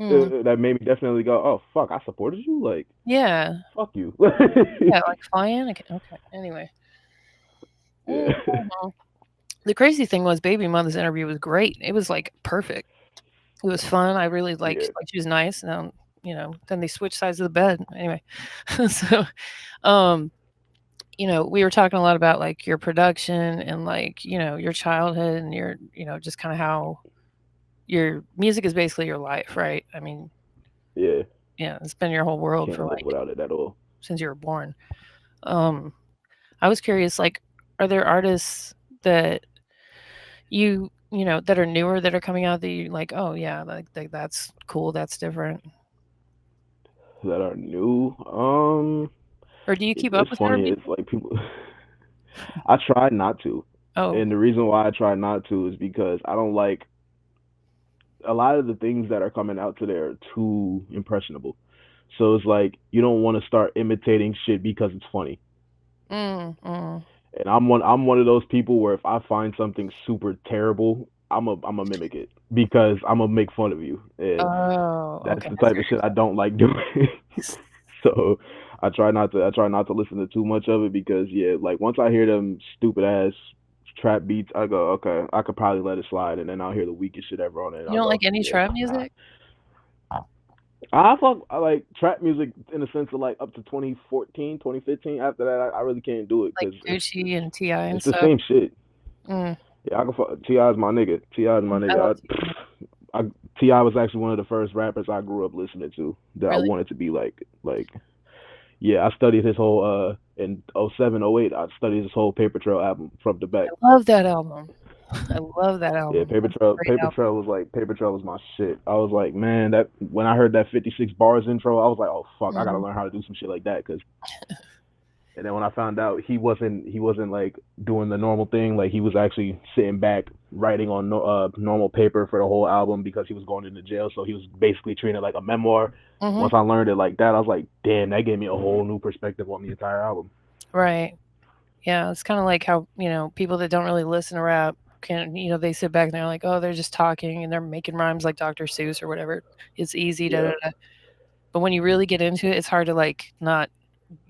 That made me definitely go, oh fuck, I supported you, like Yeah. fuck you. Yeah, like fly in. Okay. Anyway. Yeah, The crazy thing was Baby Mother's interview was great. It was like perfect. It was fun. I really liked yeah, like she was nice. Now, then they switched sides of the bed. Anyway. So, um, we were talking a lot about like your production and like, your childhood and your, just kind of how your music is basically your life, right? I mean, yeah. yeah, it's been your whole world for Can't live like without it at all. since you were born. Um, I was curious, like, are there artists that that are newer that are coming out that you like, oh yeah, like that's cool, that's different. That are new. Or do you keep up It's with newer funny. It's people? like people. I try not to, Oh. and the reason why I try not to is because I don't like a lot of the things that are coming out today are too impressionable. So it's like you don't want to start imitating shit because it's funny. Mm, mm. And I'm one of those people where if I find something super terrible, I'm a mimic it because I'm gonna make fun of you, and Oh, that's okay, the that's type of very shit I don't like doing. So I try not to listen to too much of it because yeah, like once I hear them stupid ass trap beats, I go okay, I could probably let it slide, and then I'll hear the weakest shit ever on it, and You I'll don't go like any yeah, trap nah. music? I like trap music in the sense of like up to 2014, 2015. After that, I really can't do it Like because it's Gucci and T.I. and it's the stuff? same shit. Mm, Yeah, I can fuck. Ti's my nigga. Ti's my I love nigga. T.I. I Ti was actually one of the first rappers I grew up listening to that I Really? wanted to be like. Yeah, I studied his whole in '07, '08. I studied his whole Paper Trail album front to back. I love that album. I love that Yeah, album. Paper That's a Trail. great album. Paper Trail was my shit. I was like, man, that when I heard that 56 bars intro, I was like, oh fuck, I gotta Mhm. learn how to do some shit like that. Cause and then when I found out he wasn't like doing the normal thing, like he was actually sitting back writing on normal paper for the whole album because he was going into jail, so he was basically treating it like a memoir. Mhm. Once I learned it like that, I was like, damn, that gave me a whole new perspective on the entire album. Right. Yeah, it's kinda like how, people that don't really listen to rap can they sit back and they're like, "Oh, they're just talking and they're making rhymes like Dr. Seuss or whatever. It's easy, da da Yeah, da." But when you really get into it, it's hard to, like, not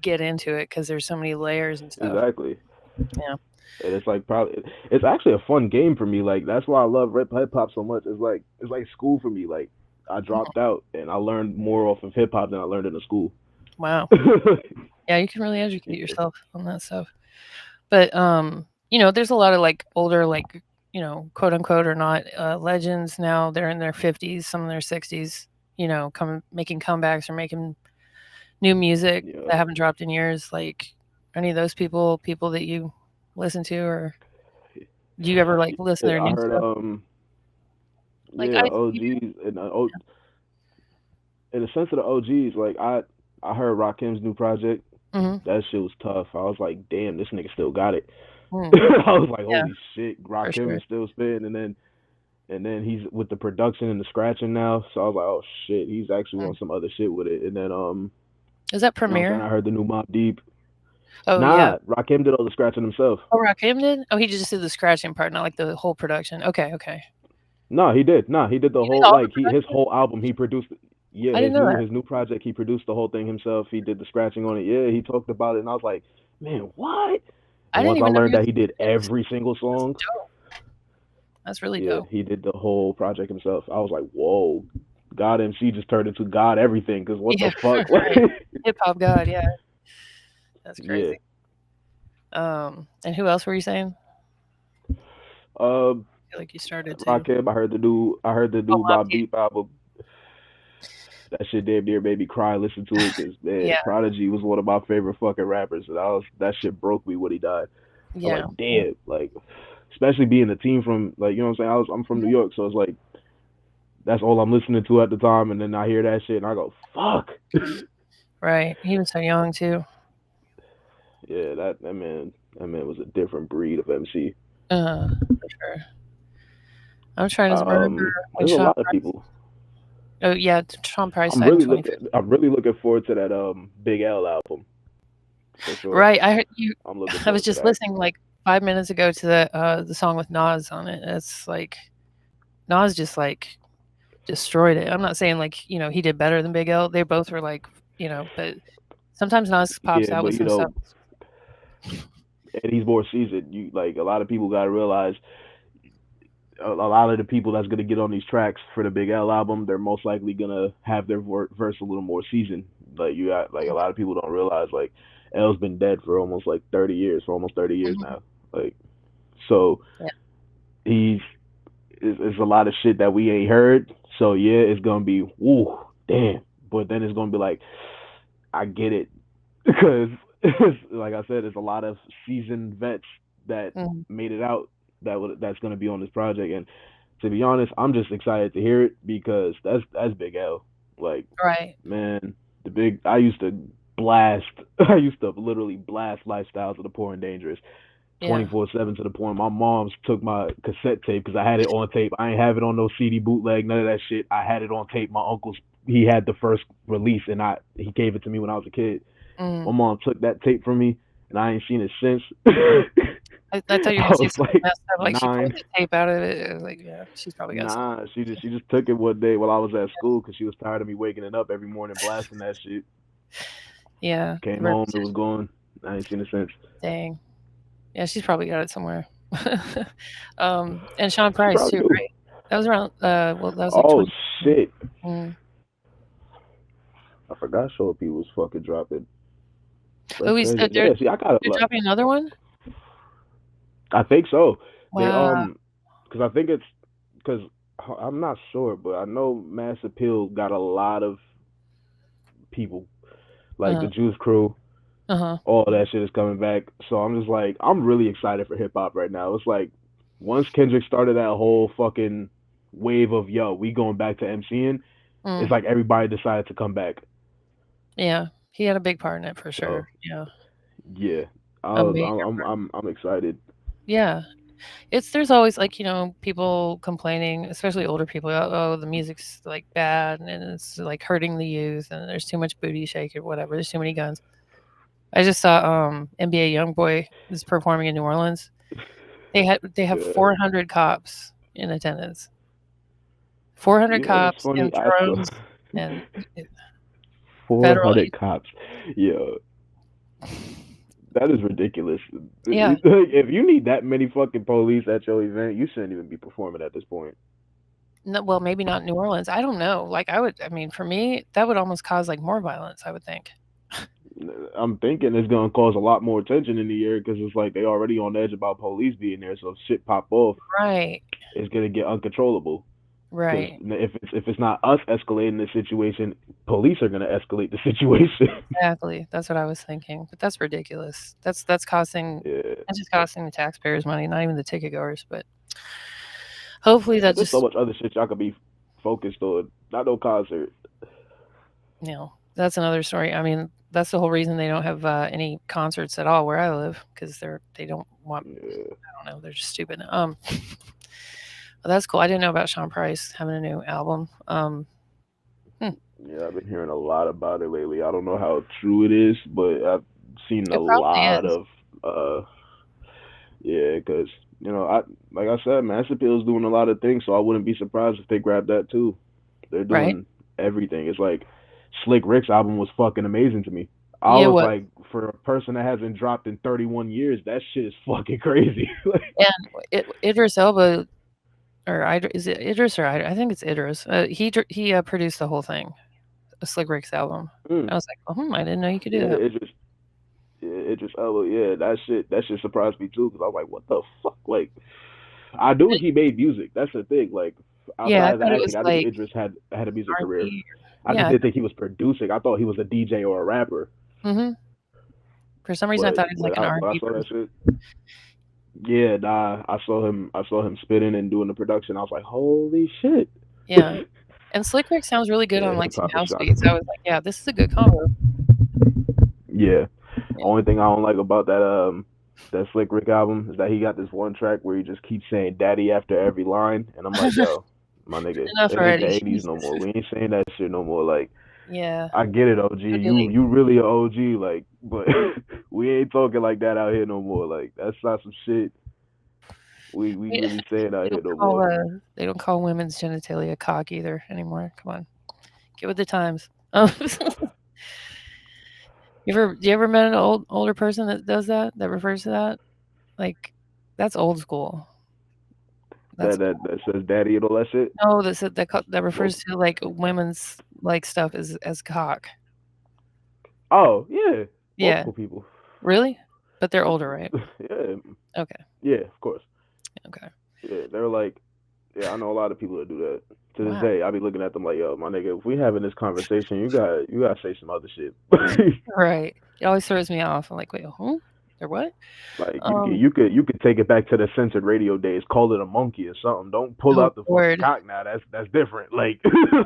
get into it because there's so many layers and stuff. exactly. Yeah. And it's like probably it's actually a fun game for me. Like that's why I love hip hop so much. It's like school for me. Like I dropped out and I learned more off of hip hop than I learned in the school. Wow. Yeah, you can really educate Yeah, yourself on that stuff. But, there's a lot of, like, older, like, quote, unquote, or not, legends now. They're in their 50s, some in their 60s, making comebacks or making new music yeah, that haven't dropped in years. Like, any of those people that you listen to, or do you ever, like, listen to yeah. their I new heard stuff? Like, yeah, the I see you. OGs and in the sense of the OGs, like I heard Rakim's new project. Mhm. That shit was tough. I was like, damn, this nigga still got it. Mm. I was like, Yeah, holy shit, for Rakim sure. is still spitting, and then he's with the production and the scratching now. So I was like, oh shit, he's actually Mm. on some other shit with it. And then Is that you know what I'm saying? Premiere? I heard the new Mob Deep. Oh, yeah. Nah, Rakim did all the scratching himself. Oh, Rakim did? Oh, he just did the scratching part, not, like, the whole production. Okay, okay. No, he did. Nah, he did the He did whole all the like his production? whole album. He produced. Yeah, I his didn't know new that. his new project. He produced the whole thing himself. He did the scratching on it. Yeah, he talked about it, and I was like, man, what? I And didn't once I even know he learned was that he did a producer. every single That's song, dope. That's really yeah, dope. he did the whole project himself. I was like, whoa, God MC just turned into God everything. Cause what the Yeah, fuck? right. Hip hop god, yeah. That's Yeah. crazy. And who else were you saying? Um, I feel like you started to. Rakim. I heard the Oh, new Mobb Bob Deep. Deep album. That shit damn near made me cry. Listen to it, cause man, Yeah, Prodigy was one of my favorite fucking rappers, and that shit broke me when he died. I'm yeah. like, damn, like, especially being a team from like, you know what I'm saying? I'm from New Mhm. York, so it's like that's all I'm listening to at the time, and then I hear that shit, and I go, fuck. Right. He was so young too. Yeah, that man was a different breed of MC. For sure. I'm trying to remember when There's a Sean lot of Price. people. Oh yeah, Sean Price I'm died in really looking. 2015. I'm really looking forward to that Big L album for sure. Right. I heard you. I'm looking I was forward to just that. listening like 5 minutes ago to the song with Nas on it. It's like Nas just like destroyed it. I'm not saying like, he did better than Big L. They both were like, but sometimes Nas pops Yeah, out but with you some stuff. know, and he's more seasoned. You like a lot of people got to realize a lot of the people that's gonna get on these tracks for the Big L album, they're most likely gonna have their verse a little more seasoned. Like you got like a lot of people don't realize like L's been dead for almost like 30 years, for almost 30 years Mhm. now. Like so Yeah. he's it's a lot of shit that we ain't heard. So yeah, it's gonna be woo damn, but then it's gonna be like I get it because like I said, there's a lot of seasoned vets that Mhm. made it out that's gonna be on this project. And to be honest, I'm just excited to hear it because that's Big L. Like Right. man, the big I used to blast I used to literally blast Lifestyles of the Poor and Dangerous Yeah. 24/7 to the point my mom's took my cassette tape because I had it on tape. I ain't have it on no CD bootleg, none of that shit. I had it on tape. My uncle's he had the first release and he gave it to me when I was a kid. My Mm. mom took that tape from me and I ain't seen it since. I thought you were I gonna say was something like messed up, like she pulled 9. the tape out of it. I was like, yeah, she's probably got something. Nah, she just took it one day while I was at school because she was tired of me waking it up every morning blasting that shit. Yeah. Came home, it Repetition. was gone. I ain't seen it since. Dang. Yeah, she's probably got it somewhere. And Sean She Price probably too, do. right? That was around. Well, that was like Oh 20. shit! Mm. I forgot Show P was fucking dropping. That's Oh, crazy. they're Yeah, see, I got they're it. dropping another one. I think so. They Wow. because I think it's because I'm not sure, but I know Mass Appeal got a lot of people like Uh the Juice Crew. huh. All that shit is coming back. So I'm just like, I'm really excited for hip hop right now. It's like once Kendrick started that whole fucking wave of yo, we going back to MCing. It's Mm. like everybody decided to come back. Yeah, he had a big part in it for So sure. Yeah, yeah, a major. I'm excited. Yeah, there's always like people complaining, especially older people. Oh, the music's like bad and it's like hurting the youth, and there's too much booty shake or whatever. There's too many guns. I just saw NBA YoungBoy is performing in New Orleans. They have Yeah, 400 cops in attendance. 400 you know what's cops funny? and I saw drones and federal. 400 cops. Yo, that is ridiculous. Yeah. If you need that many fucking police at your event, you shouldn't even be performing at this point. No, well, maybe not New Orleans. I don't know. Like I mean, for me, that would almost cause like more violence, I would think. I'm thinking it's gonna cause a lot more tension in the air because it's like they already on edge about police being there. So if shit pop off, Right. it's gonna get uncontrollable. Because Right. if it's not us escalating the situation, police are gonna escalate the situation. Exactly. That's what I was thinking. But that's ridiculous. That's costing Yeah, that's just costing the taxpayers money, not even the ticket goers, but hopefully that there's so just much other shit y'all could be focused on. Not no concert. that's another story. I mean, that's the whole reason they don't have any concerts at all where I live because they don't want. Yeah, I don't know. They're just stupid. Well, that's cool. I didn't know about Sean Price having a new album. Hmm, yeah, I've been hearing a lot about it lately. I don't know how true it is, but I've seen a it probably lot is. of yeah, because I like I said, Mass Appeal is doing a lot of things, so I wouldn't be surprised if they grab that too. They're Right? doing everything. It's like Slick Rick's album was fucking amazing to me. I Yeah. was What? like, for a person that hasn't dropped in 31 years, that shit is fucking crazy. Like, And Idris Elba, or is it Idris or I think it's Idris. He produced the whole thing, a Slick Rick's album. mm, I was like, I didn't know you could do yeah, that. it just, oh yeah, that shit surprised me too because I'm like, what the fuck? Like, I knew he made music. That's the thing. Like, Yeah, I outside of the thought it acting, was I knew like Idris had a music career. R&B. I Yeah. just didn't think he was producing. I thought he was a DJ or a rapper. Mhm. For some reason, I But thought he was like an when I R&B saw that person. shit, yeah, nah, I saw him spitting and doing the production. I was like, holy shit. Yeah. And Slick Rick sounds really good on Yeah, like hip some hop is house beats. shocking. I was like, yeah, this is a good combo. Yeah. Yeah. Only thing I don't like about that Slick Rick album is that he got this one track where he just keeps saying "daddy" after every line, and I'm like, yo, my nigga, Enough it ain't the already. '80s no more. We ain't saying that shit no more. Like, Yeah. I get it, OG. No dilly. You really a OG, like, but we ain't talking like that out here no more. Like, that's not some shit. We really saying out They here don't no call, more. they don't call women's genitalia cock either anymore. Come on, get with the times. You ever met an older person that does that? That refers to that? Like, that's old school. That's That says daddy and all that shit. no, that Well, refers to, like, women's, like, stuff as cock. oh yeah, Yeah. multiple people. Really? But they're older, right? Yeah, Okay, yeah, of course. okay. Yeah, they're like, yeah, I know a lot of people that do that. To this Wow. day, I be looking at them like, yo, my nigga, if we having this conversation, you gotta say some other shit. Right. It always throws me off. I'm like, "Wait, who? They're what?" Like Um, you could take it back to the censored radio days, call it a monkey or something. Don't pull oh, out the fucking Lord. cock now. That's different. Like I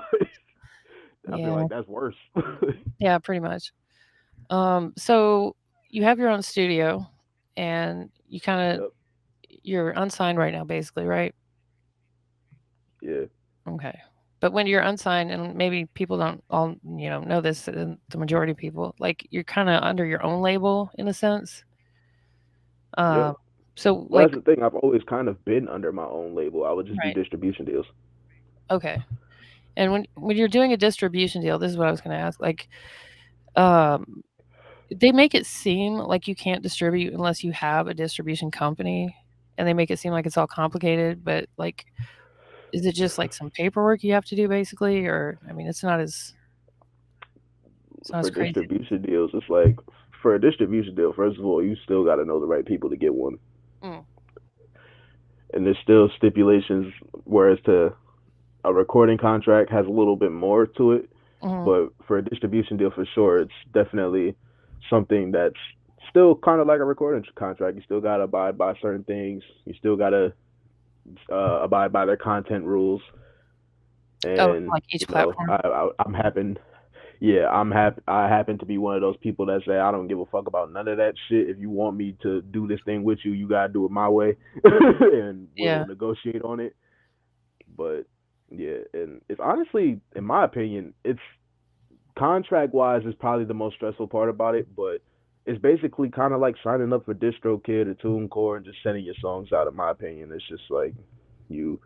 feel Yeah. like that's worse. Yeah, pretty much. So you have your own studio, and Yep. you're unsigned right now, basically, right? Yeah. Okay. But when you're unsigned, and maybe people don't all, know this, the majority of people, like, you're kinda under your own label in a sense. Yep. Um, so, Well, like that's the thing. I've always kind of been under my own label. I would just do right, distribution deals. okay. And when you're doing a distribution deal, this is what I was gonna ask, like, um, they make it seem like you can't distribute unless you have a distribution company, and they make it seem like it's all complicated, but, like, is it just, like, some paperwork you have to do basically? Or, I mean, it's not as For crazy. distribution deals, it's like for a distribution deal, first of all, you still got to know the right people to get one, Mm, and there's still stipulations. Whereas to a recording contract has a little bit more to it, mhm. but for a distribution deal, for sure, it's definitely something that's still kind of like a recording contract. You still gotta abide by certain things. You still gotta abide by their content rules. Oh, And like each platform? I'm happen, yeah, I'm happy. I happen to be one of those people that say I don't give a fuck about none of that shit. If you want me to do this thing with you, you gotta do it my way, and we'll Yeah. negotiate on it. But yeah, and it's honestly, in my opinion, it's contract wise is probably the most stressful part about it, but it's basically kind of like signing up for DistroKid or TuneCore and just sending your songs out. In my opinion, it's just like you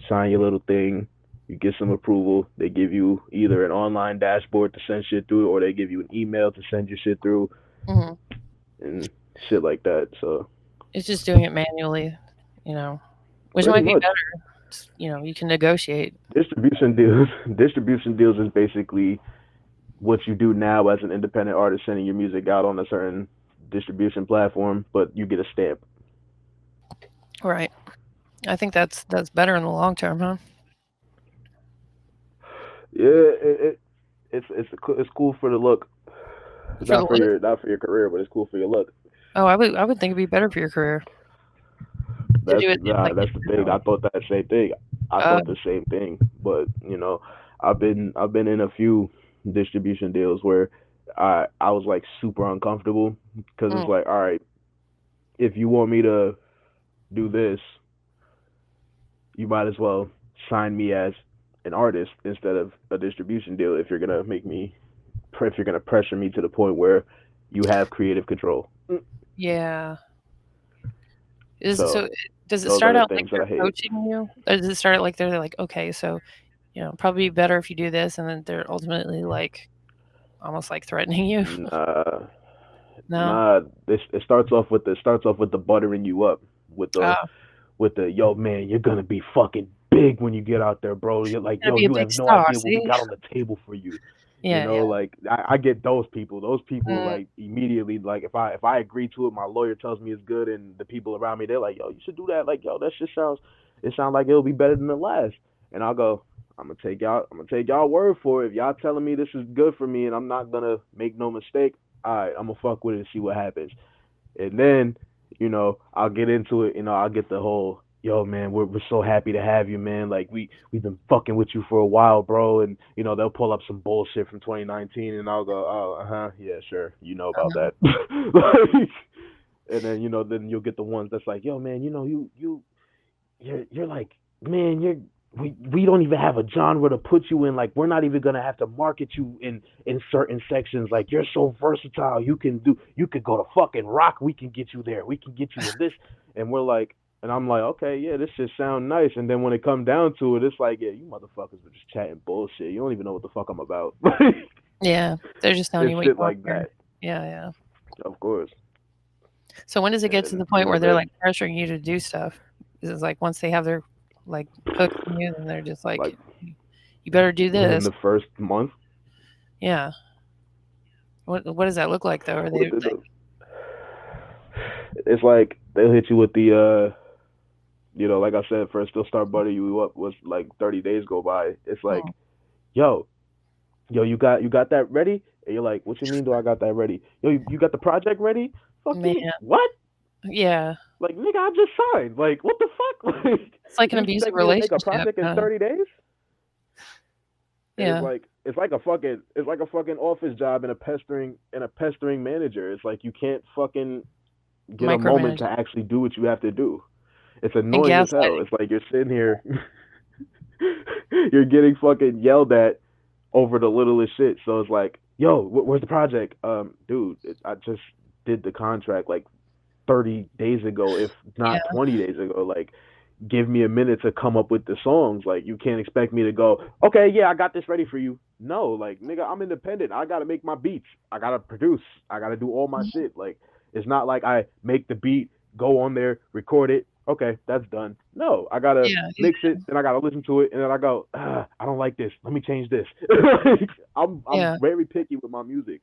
sign your little thing, you get some approval. They give you either an online dashboard to send shit through, or they give you an email to send your shit through, Mhm. and shit like that. So It's just doing it manually, you know, which pretty might be much better. You can negotiate. distribution deals. Distribution deals is basically what you do now as an independent artist, sending your music out on a certain distribution platform, but you get a stamp. Right. I think that's better in the long term, huh? Yeah, it's cool for the look, For the look? not for your career, but it's cool for your look. Oh, I would think it'd be better for your career to do it in, like, That's the thing. I independently. thought that same thing. I Uh, thought the same thing, but I've been in a few distribution deals where I was like super uncomfortable because mm, it's like, all right, if you want me to do this, you might as well sign me as an artist instead of a distribution deal if you're gonna if you're gonna pressure me to the point where you have creative control. yeah. Is So so does it those are start the out like things that they're I hate. coaching you? Or does it start out like they're like, "Okay, so, probably better if you do this," and then they're ultimately, like, almost, like, threatening you? Nah, No? nah. It starts off with the buttering you up with the Oh, yo man, you're gonna be fucking big when you get out there, bro. You're like, gonna yo, be a you big have no star, idea what we see? got on the table for you. Yeah, yeah. Like I get those people. Those people Mm, like immediately like if I agree to it, my lawyer tells me it's good, and the people around me they're like, yo, you should do that. Like, yo, that shit sounds it sounds like it'll be better than the last. And I'll go, I'm gonna take y'all word for it. If y'all telling me this is good for me and I'm not gonna make no mistake, all right, I'm gonna fuck with it and see what happens. And then, I'll get into it, I'll get the whole, yo man, we're so happy to have you, man. Like we've been fucking with you for a while, bro. And they'll pull up some bullshit from 2019, and I'll go, oh, uh-huh, yeah, sure, about uh-huh. that. Like, and then then you'll get the ones that's like, yo man, you're like, man, we don't even have a genre to put you in. Like, we're not even gonna have to market you in certain sections. Like, you're so versatile. You could go to fucking rock. We can get you there. We can get you in this. And we're like, And I'm like, okay, yeah, this shit sound nice. And then when it come down to it, it's like, yeah, you motherfuckers are just chatting bullshit. You don't even know what the fuck I'm about. Yeah, they're just telling It's you what you shit want like to hear. that, Yeah, yeah. of course. So when does it get to And the point where they're, that like, pressuring you to do stuff? Is it, like, once they have their, like, hook on you, then they're just like, like "You better do within this." the first month, Yeah. What does that look like, though? Are they, within like the, it's like they'll hit you with the like I said, first they'll start buttering you up. Was like 30 days go by. It's "Hmm, like, yo, you got that ready? And you're like, what you mean? Do I got that ready? Yo, you got the project ready? Fuck man." you. What? Yeah. Like, nigga, I just signed. Like, what the fuck? Like, It's like an you abusive expect me to make a relationship, project in 30 days? And Yeah. it's like a fucking office job and a pestering manager. It's like you can't fucking get a moment to Micromanaging actually do what you have to do. It's and annoying as hell. gaslighting. It's like you're sitting here, you're getting fucking yelled at over the littlest shit. So it's like, yo, where's the project? Dude, I just did the contract like 30 days ago, if not Yeah, 20 days ago. Like, give me a minute to come up with the songs. Like, you can't expect me to go, okay, yeah, I got this ready for you. No, like, nigga, I'm independent. I gotta make my beats. I gotta produce. I gotta do all my mhm, shit. Like, it's not like I make the beat, go on there, record it. Okay, that's done. No, I gotta yeah, mix it, then I gotta listen to it, and then I go, I don't like this. Let me change this. I'm yeah. very picky with my music,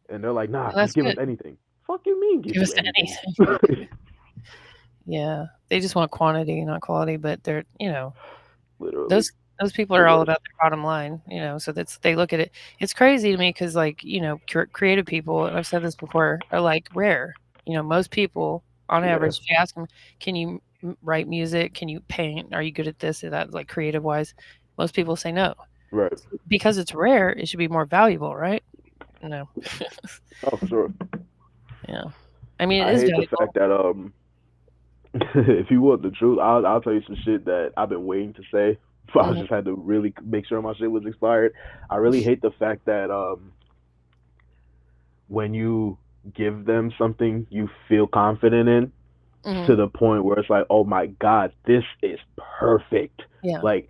and they're like, nah, Well, just that's give us good. anything. Fuck you mean give Give you us anything? anything. Yeah, they just want quantity, not quality, but they're, Literally those people the are all worst. about their bottom line, so that's they look at it. It's crazy to me because, like, creative people, and I've said this before, are, like, rare. Most people, on Yeah, average, if you ask them, "Can you write music? Can you paint? Are you good at this or that?" Like, creative-wise, most people say no. right. Because it's rare, it should be more valuable, right? No. Oh, for sure. Yeah. I mean, it I is hate the valuable. fact that if you want the truth, I'll tell you some shit that I've been waiting to say. But I Mhm. just had to really make sure my shit was expired. I really hate the fact that when you give them something you feel confident in, to Mhm. the point where it's like, oh my god, this is perfect. Yeah. Like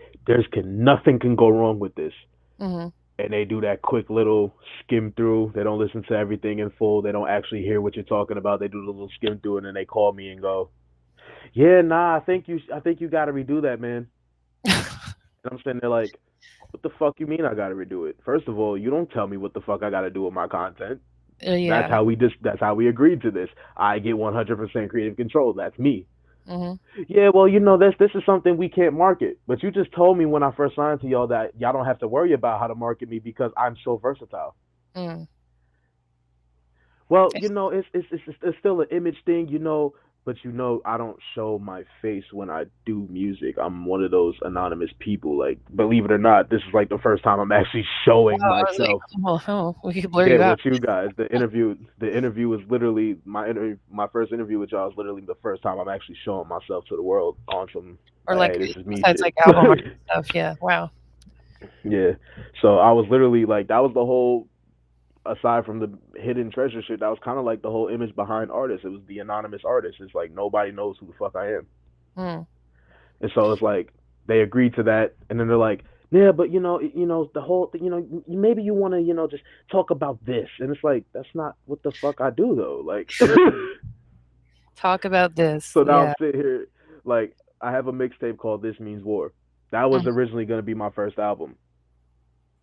nothing can go wrong with this. Mhm. And they do that quick little skim through. They don't listen to everything in full. They don't actually hear what you're talking about. They do the little skim through, and then they call me and go, "Yeah, nah, I think you got to redo that, man." And I'm sitting there like, "What the fuck you mean I got to redo it? First of all, you don't tell me what the fuck I got to do with my content. Yeah. That's how we agreed to this. I get 100% creative control. That's me. Mhm. Yeah, well, this is something we can't market. But you just told me when I first signed to y'all that y'all don't have to worry about how to market me because I'm so versatile. Mm. Well, It's it's still an image thing, but I don't show my face when I do music. I'm one of those anonymous people. Like, believe it or not, this is like the first time I'm actually showing wow, I was like, myself. "Oh, we could blur Yeah, you out." with you guys. The interview was literally my first interview with y'all. Was literally the first time I'm actually showing myself to the world on some Or, like, like, hey, this is me besides, shit. like, album art stuff, yeah, wow. Yeah. So I was literally like, that was the whole, aside from the hidden treasure shit, that was kind of like the whole image behind artists. It was the anonymous artist. It's like nobody knows who the fuck I am, Mm. and so it's like they agreed to that, and then they're like, yeah, but the whole, maybe you want to, just talk about this, and it's like that's not what the fuck I do though. Like, Talk about this, so now I'm yeah. sitting here, like, I have a mixtape called "This Means War." That was Mhm, originally gonna be my first album.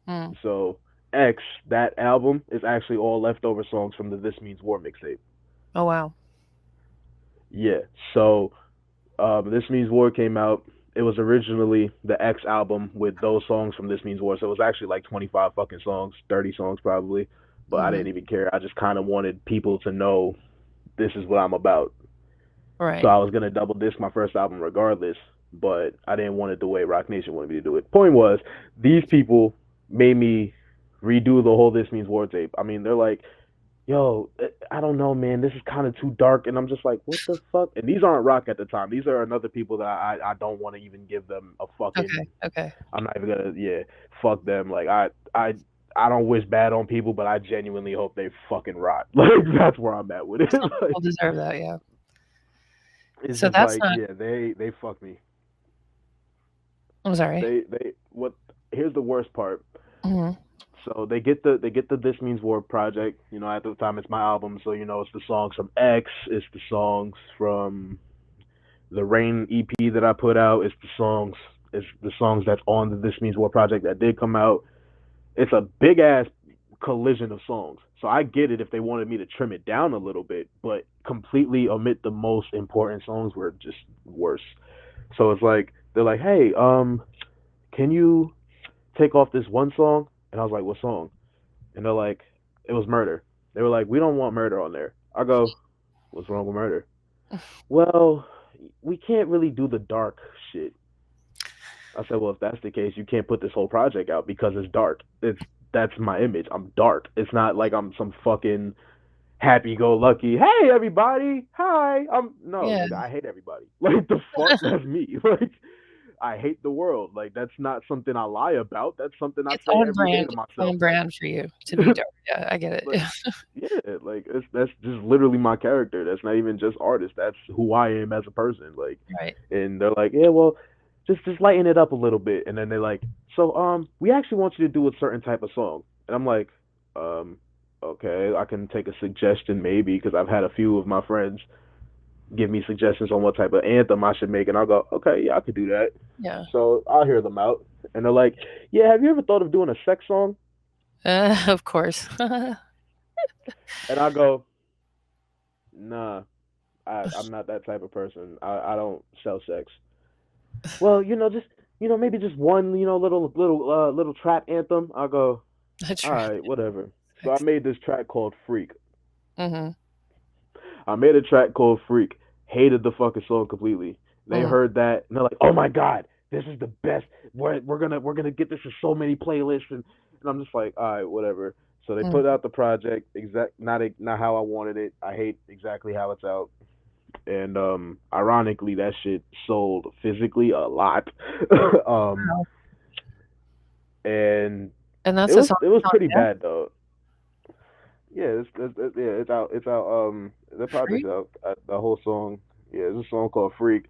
mm. So X, that album is actually all leftover songs from the "This Means War" mixtape. Oh, wow. Yeah. So This Means War came out. It was originally the X album with those songs from This Means War. So it was actually like 25 fucking songs, 30 songs probably. But I Mhm. didn't even care. I just kind of wanted people to know this is what I'm about. So Right. I was gonna double disc my first album regardless, but I didn't want it the way Rock Nation wanted me to do it. Point was, these people made me redo the whole This Means War tape. I mean, they're like, yo, I don't know, man, this is kind of too dark, and I'm just like, what the fuck? And these aren't rock at the time. These are another people that I don't want to even give them a Okay, fucking. okay. I'm not even gonna, yeah, fuck them. Like I don't wish bad on people, but I genuinely hope they fucking rot. Like that's where I'm at with it. Some Like, people deserve that, yeah. It's So just that's like, not. yeah, they fucked me. I'm sorry. They what? Here's the worst part. Hmm. So they get the This Means War project. At the time it's my album, so it's the songs from X, it's the songs from the Rain EP that I put out, it's the songs that's on the This Means War project that did come out. It's a big ass collision of songs. So I get it if they wanted me to trim it down a little bit, but completely omit the most important songs were just worse. So it's like they're like, "Hey, can you take off this one song?" And I was like, "What song?" And they're like, "It was Murder." They were like, "We don't want Murder on there." I go, "What's wrong with Murder?" "Well, we can't really do the dark shit." I said, "Well, if that's the case, you can't put this whole project out because it's dark. That's my image. I'm dark. It's not like I'm some fucking happy go lucky. Hey everybody, hi. I'm no Yeah, nigga. I hate everybody. Like the fuck, that's me. Like I hate the world. Like that's not something I lie about. That's something I it's say on every day brand. to It's myself. on Like brand for you to be dark. Yeah, I get it. like yeah, like that's just literally my character. That's not even just artist. That's who I am as a person. Like, Right. and they're like, yeah, well, just lighten it up a little bit. And then they're like, so we actually want you to do a certain type of song. And I'm like, um, okay, I can take a suggestion maybe because I've had a few of my friends give me suggestions on what type of anthem I should make, and I'll go, okay, yeah, I could do that. Yeah. So I'll hear them out, and they're like, yeah, have you ever thought of doing a sex song? Of course. And I go, nah, I'm not that type of person. I don't sell sex. Well, just maybe just one little trap anthem. I go, A all trap right, whatever. So I sex. made this track called Freak. Mhm. I made a track called Freak. Hated the fucking song completely. They Mhm. heard that and they're like, "Oh my god, this is the best. We're gonna get this in so many playlists." And I'm just like, "All right, whatever." So they Mhm. put out the project not how I wanted it. I hate exactly how it's out. And ironically, that shit sold physically a lot. um, Wow. and And it that's a was song it was on pretty there? bad though. Yeah, it's out. It's out. The Free? project's out. The whole song. Yeah, there's a song called "Freak"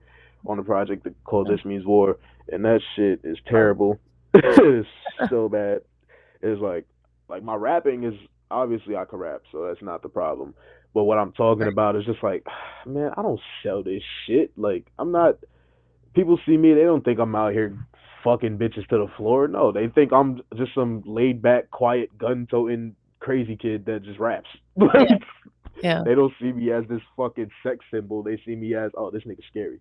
on the project called "This Means War," and that shit is Oh. terrible. It's so bad. It's like my rapping is obviously I can rap, so that's not the problem. But what I'm talking Right. about is just like, man, I don't sell this shit. Like I'm not. People see me, they don't think I'm out here fucking bitches to the floor. No, they think I'm just some laid back, quiet, gun toting crazy kid that just raps. Yeah. Like Yeah. they don't see me as this fucking sex symbol. They see me as, oh, this nigga's scary.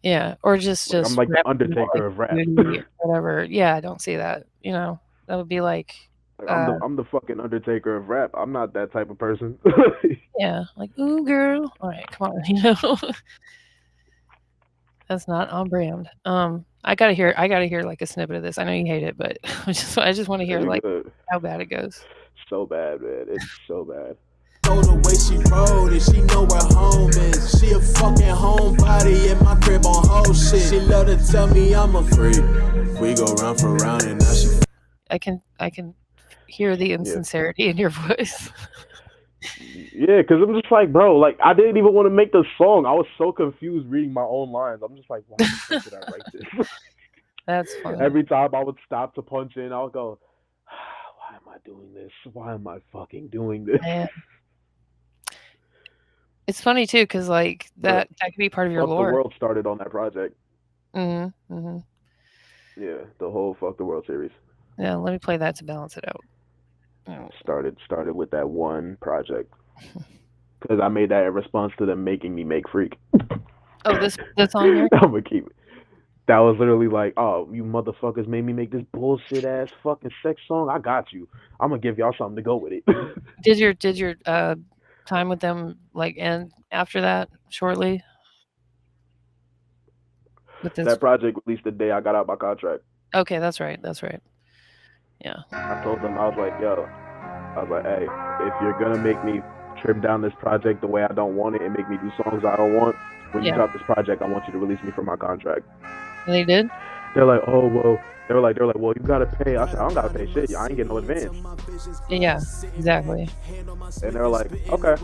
Yeah. Or just Like I'm just like the rapping about, like, Undertaker of rap. beauty or whatever. Yeah, I don't see that, That would be like, Like I'm uh, the I'm the fucking Undertaker of rap. I'm not that type of person. yeah, like, "Ooh, girl." Alright, come on, That's not on brand. I gotta hear, like, a snippet of this. I know you hate it, but I just wanna hear, You like, good? how bad it goes. So bad, man. It's so bad. So the way she rode it, she know where home is. She a fucking homebody in my crib on whole shit. She love to tell me I'm a freak. We go round for round and now she. I can hear the Yeah. insincerity in your voice. Yeah, because I'm just like, bro, like I didn't even want to make the song. I was so confused reading my own lines. I'm just like, why the fuck did I write this? That's funny. Every time I would stop to punch in, I would go, why am I doing this? Why am I fucking doing this? Man. It's funny too, cause like, But that could be part of your Fuck the lore. World started on that project. Mhm, mhm. Yeah, the whole Fuck the World series Yeah, let me play that to balance it out. Oh. started with that one project because I made that in response to them making me make Freak. Oh, this song here? I'm gonna keep it. That was literally like, oh, you motherfuckers made me make this bullshit ass fucking sex song. I got you. I'm gonna give y'all something to go with it. Did your, time with them, like, end after that shortly? With this That project released the day I got out my contract. Okay, that's right. Yeah. I told them, I was like, yo, I was like, hey, if you're gonna make me trim down this project the way I don't want it and make me do songs I don't want, when you Yeah. drop this project, I want you to release me from my contract. And they did? They're like, oh well. They were like, well, you gotta pay. I said, I don't gotta pay shit. I ain't getting no advance. Yeah, exactly. And they were like, okay.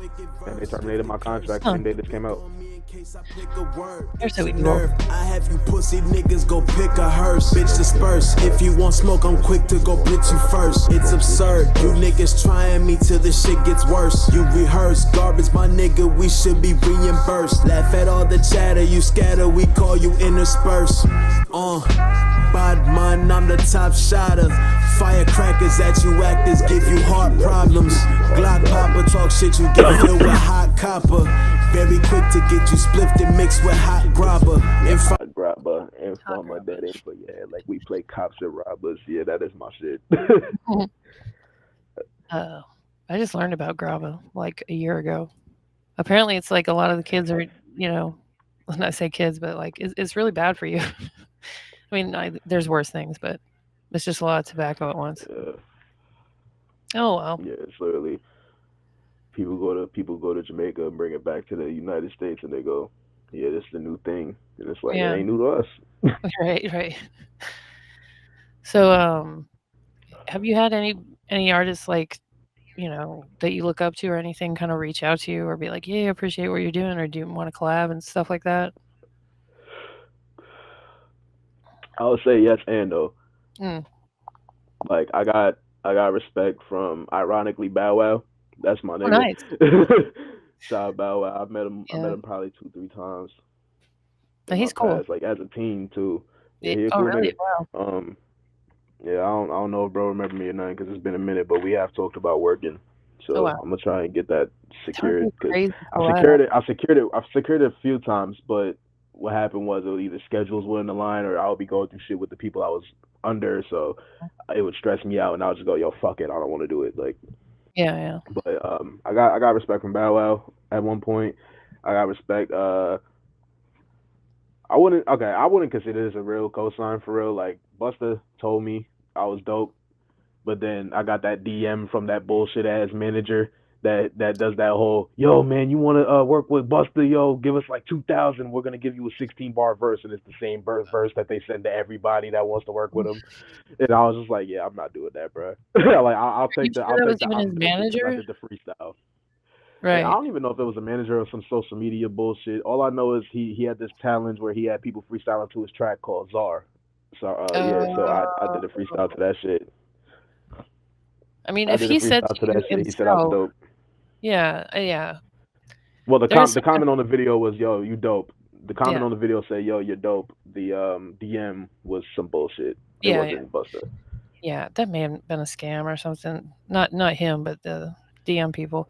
And they terminated my contract the Huh. same day this came out. case I pick a word. They're so It's a evil. nerve. I have you pussy niggas go pick a hearse. Bitch disperse. If you want smoke, I'm quick to go blitz you first. It's absurd. You niggas trying me till the shit gets worse. You rehearse garbage, my nigga, we should be reimbursed. Laugh at all the chatter, you scatter, we call you intersperse. Bad man, I'm the top shotter. Firecrackers at you actors give you heart problems. Glock popper talk shit, you get filled with hot copper. Very quick to get you spliffed and mixed with hot grabber. Hot grabber and from my daddy. But yeah, like we play cops and robbers. Yeah, that is my shit. I just learned about grabba like a year ago. Apparently, it's like a lot of the kids are, you know, when I say kids, but like it's really bad for you. I mean, there's worse things, but it's just a lot of tobacco at once. Yeah. Oh well. Yeah, it's literally people go to Jamaica and bring it back to the United States, and they go, yeah, this is the new thing, and it's like Yeah. it ain't new to us. Right. So, have you had any artists like, you know, that you look up to or anything kind of reach out to you or be like, yeah, I appreciate what you're doing, or do you want to collab and stuff like that? I would say yes and no. Mm. Like I got respect from ironically Bow Wow. That's my nigga. Nice. Shout out Bow Wow. I met him probably 2-3 times. Oh, he's cool. Past, like as a teen too. Yeah, Oh, cool really? nigga. Wow. Yeah, I don't know if bro remember me or not because it's been a minute, but we have talked about working. So wow. I'm gonna try and get that secured. Crazy I've secured it a few times, but what happened was either schedules were in the line or I would be going through shit with the people I was under, so it would stress me out, and I would just go, yo, fuck it, I don't want to do it. Like, yeah. But I got respect from Bow Wow at one point. I got respect. I wouldn't consider this a real cosign for real. Like Busta told me I was dope, but then I got that DM from that bullshit ass manager that does that whole, yo man, you want to work with Busta? Yo, give us like 2,000. We're gonna give you a 16-bar verse, and it's the same verse that they send to everybody that wants to work with them. And I was just like, yeah, I'm not doing that, bro. Like I'll take the his manager. I did the freestyle. Right. And I don't even know if it was a manager or some social media bullshit. All I know is he had this challenge where he had people freestyling to his track called Czar. So I did a freestyle to that shit. I mean, if he said to that shit, he said I was dope. Yeah. Well, the comment on the video was, yo, you dope. The comment on the video said, yo, you're dope. The DM was some bullshit. It wasn't Busta. Yeah, that may have been a scam or something. Not him, but the DM people.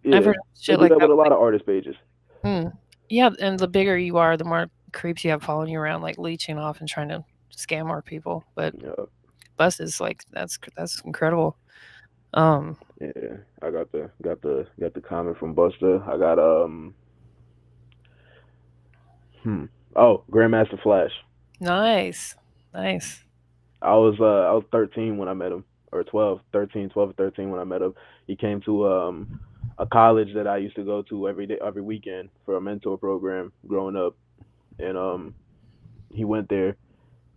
Yeah, I've heard shit like that with a lot of artist pages. Yeah, and the bigger you are, the more creeps you have following you around, like leeching off and trying to scam more people. But Bust is like that's incredible. Yeah, I got the comment from Busta. I got Grandmaster Flash. Nice. I was 13 when I met him, or 12 or 13 when I met him. He came to a college that I used to go to every weekend for a mentor program growing up, and he went there,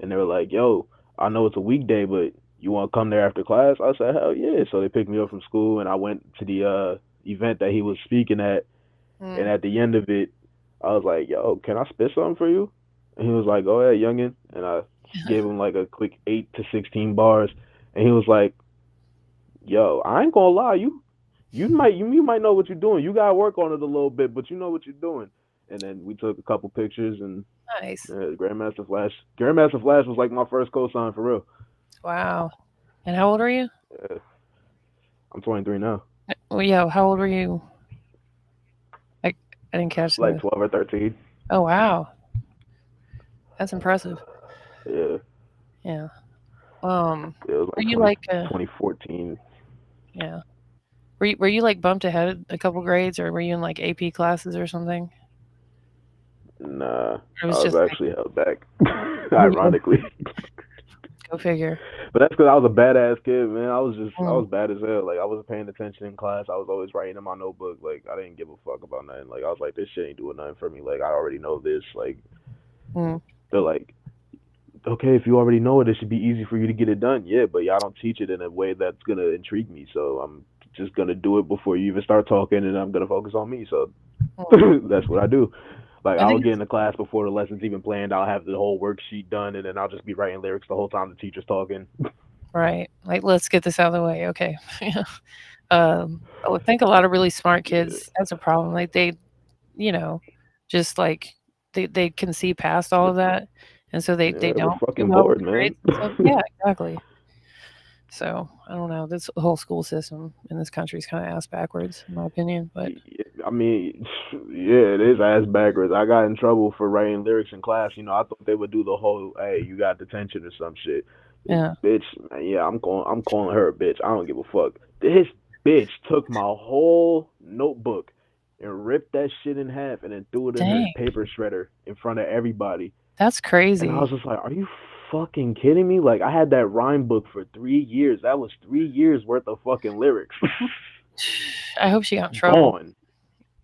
and they were like, "Yo, I know it's a weekday, but you want to come there after class?" I said, "Hell yeah!" So they picked me up from school, and I went to the event that he was speaking at, and at the end of it, I was like, "Yo, can I spit something for you?" And he was like, "Go ahead, youngin," and I gave him like a quick 8 to 16 bars, and he was like, "Yo, I ain't gonna lie, you might know what you're doing. You gotta work on it a little bit, but you know what you're doing." And then we took a couple pictures, and nice. Grandmaster Flash was like my first cosign for real. Wow. And how old are you? I'm 23 now. Well, yeah. How old were you? I didn't catch that. Like 12 or 13. Oh wow, that's impressive. Yeah. Yeah. It was like were you like 2014? Yeah. Were you like bumped ahead a couple grades, or were you in like AP classes or something? Nah, I was actually held back. Ironically. Go figure. But that's because I was a badass kid, man. I was bad as hell. Like I wasn't paying attention in class. I was always writing in my notebook. Like I didn't give a fuck about nothing. Like I was like, this shit ain't doing nothing for me. Like I already know this. Like they're like, okay, if you already know it, it should be easy for you to get it done. Yeah, but y'all don't teach it in a way that's gonna intrigue me. So I'm just gonna do it before you even start talking, and I'm gonna focus on me. So That's what I do. Like I I'll think get into class before the lesson's even planned. I'll have the whole worksheet done, and then I'll just be writing lyrics the whole time the teacher's talking. right. Like, let's get this out of the way. Okay. I think a lot of really smart Yeah, kids, that's a problem. Like you know, just like they can see past all of that, and so they yeah, we're don't do fucking well with bored, the man. grades and stuff. Yeah, exactly. So I don't know. This whole school system in this country is kind of ass backwards, in my opinion. But I mean, yeah, it is ass backwards. I got in trouble for writing lyrics in class. I thought they would do the whole, hey, you got detention or some shit. This yeah, bitch, yeah, I'm calling her a bitch. I don't give a fuck. This bitch took my whole notebook and ripped that shit in half and then threw it in her dang, paper shredder in front of everybody. that's And I crazy. was just like, are you fucking kidding me? Like, I had that rhyme book for 3 years. That was 3 years worth of fucking lyrics. I hope she got in trouble. Gone.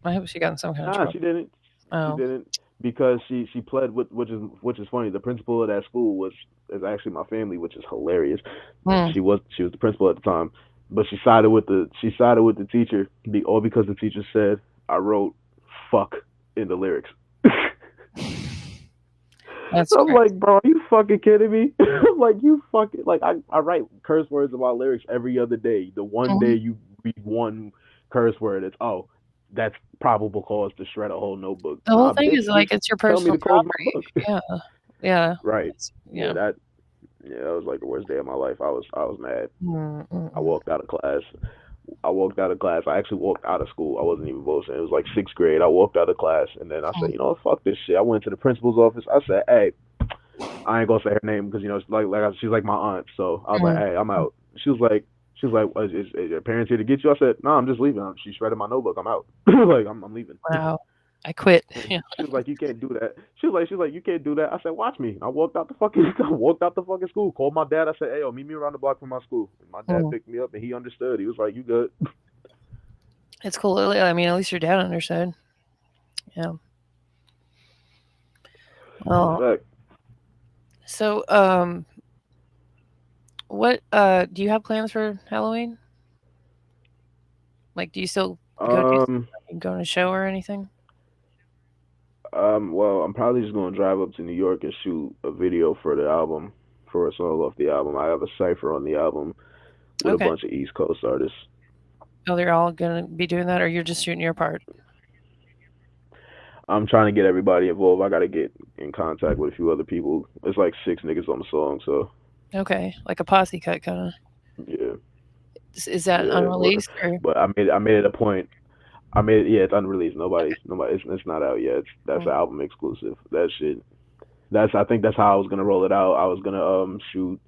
I hope she got in some kind of Nah, trouble. she didn't. She Oh, didn't because she pled with which is funny. The principal of that school is actually my family, which is hilarious. hmm, She was the principal at the time, but she sided with the teacher all because the teacher said I wrote fuck in the lyrics. that's I'm crazy. like, bro, are you fucking kidding me? I'm like, you fucking like I write curse words in my lyrics every other day. The one day Mhm. you read one curse word, it's that's probable cause to shred a whole notebook. The whole Nah, thing bitch, is like just it's your tell me personal to close my property. book. Yeah, yeah, Right. Yeah, yeah. that was like the worst day of my life. I was mad. Mm, mm, I mm, walked out of class. I actually walked out of school. I wasn't even bullshitting. It was like sixth grade. I walked out of class and then I said, mm, fuck this shit. I went to the principal's office. I said, hey, I ain't gonna say her name because it's she's like my aunt. So I was like, mm. hey, I'm out. She was like, is your parents here to get you? I said, no, I'm just leaving. She shredded my notebook. I'm out. Like I'm leaving. Wow, I quit. Yeah. She was like, you can't do that. She was like, you can't do that. I said, watch me. I walked out the fucking I walked out the fucking school. Called my dad. I said, hey, yo, meet me around the block from my school. And my dad Mm. picked me up and he understood. He was like, you good? It's cool. I mean, at least your dad understood. Yeah. That's a Oh, fact. so what do you have plans for Halloween? Like, do you still go do Um, go to a show or anything? well, I'm probably just gonna drive up to New York and shoot a video for the album, for a song off the album. I have a cipher on the album with a Okay. bunch of East Coast artists. Oh, they're all gonna be doing that, or you're just shooting your part? I'm trying to get everybody involved. I gotta get in contact with a few other people. It's like 6 niggas on the song, so Okay, like a posse cut kind of. yeah, Is that yeah. unreleased or? But I made it a point. Yeah, it's unreleased. Nobody. It's not out yet. That's Mm, an album exclusive. That shit. I think that's how I was gonna roll it out. I was gonna shoot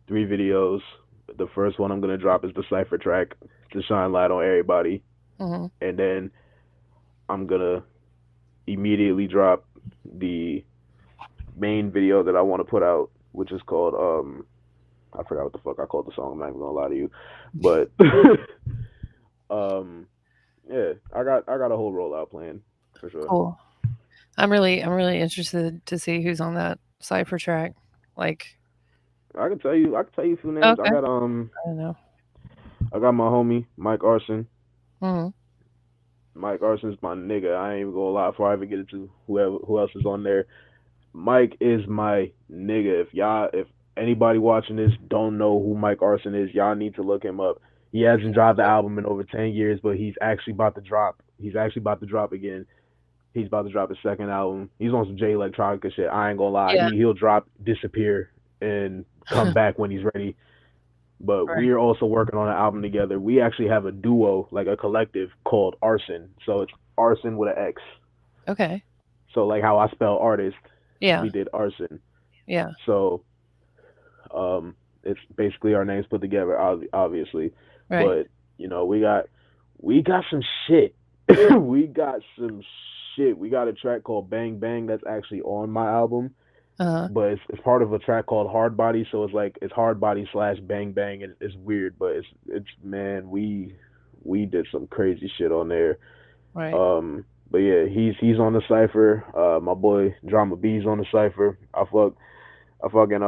3 videos. The first one I'm gonna drop is the cipher track to shine light on everybody, mhm. and then I'm gonna immediately drop the main video that I want to put out, which is called I forgot what the fuck I called the song. I'm not even gonna lie to you, but um yeah, I got a whole rollout plan for sure. Cool. I'm really interested to see who's on that cipher track. Like, I can tell you a few names. okay, I don't know. I got my homie Mike Arson. Mhm. Mike Arson's my nigga. I ain't even gonna lie before I even get into who else is on there. Mike is my nigga. If anybody watching this don't know who Mike Arson is, y'all need to look him up. He hasn't dropped the album in over 10 years, but he's actually about to drop. He's actually about to drop again. He's about to drop his second album. He's on some J Electronica shit. I ain't gonna lie. Yeah. He'll drop, disappear, and come back when he's ready. But Right. we're also working on an album together. We actually have a duo, like a collective called Arson. So it's Arson with an X. Okay. So like how I spell artist, Yeah. we did Arson. Yeah. So it's basically our names put together, obviously. Right. But we got some shit. We got some shit. We got a track called Bang Bang that's actually on my album, Uh-huh. but it's part of a track called Hard Body. So it's Hard Body slash Bang Bang. It's weird, but it's man, we did some crazy shit on there. Right. But yeah, he's on the cipher. My boy Drama B's on the cipher. I fucking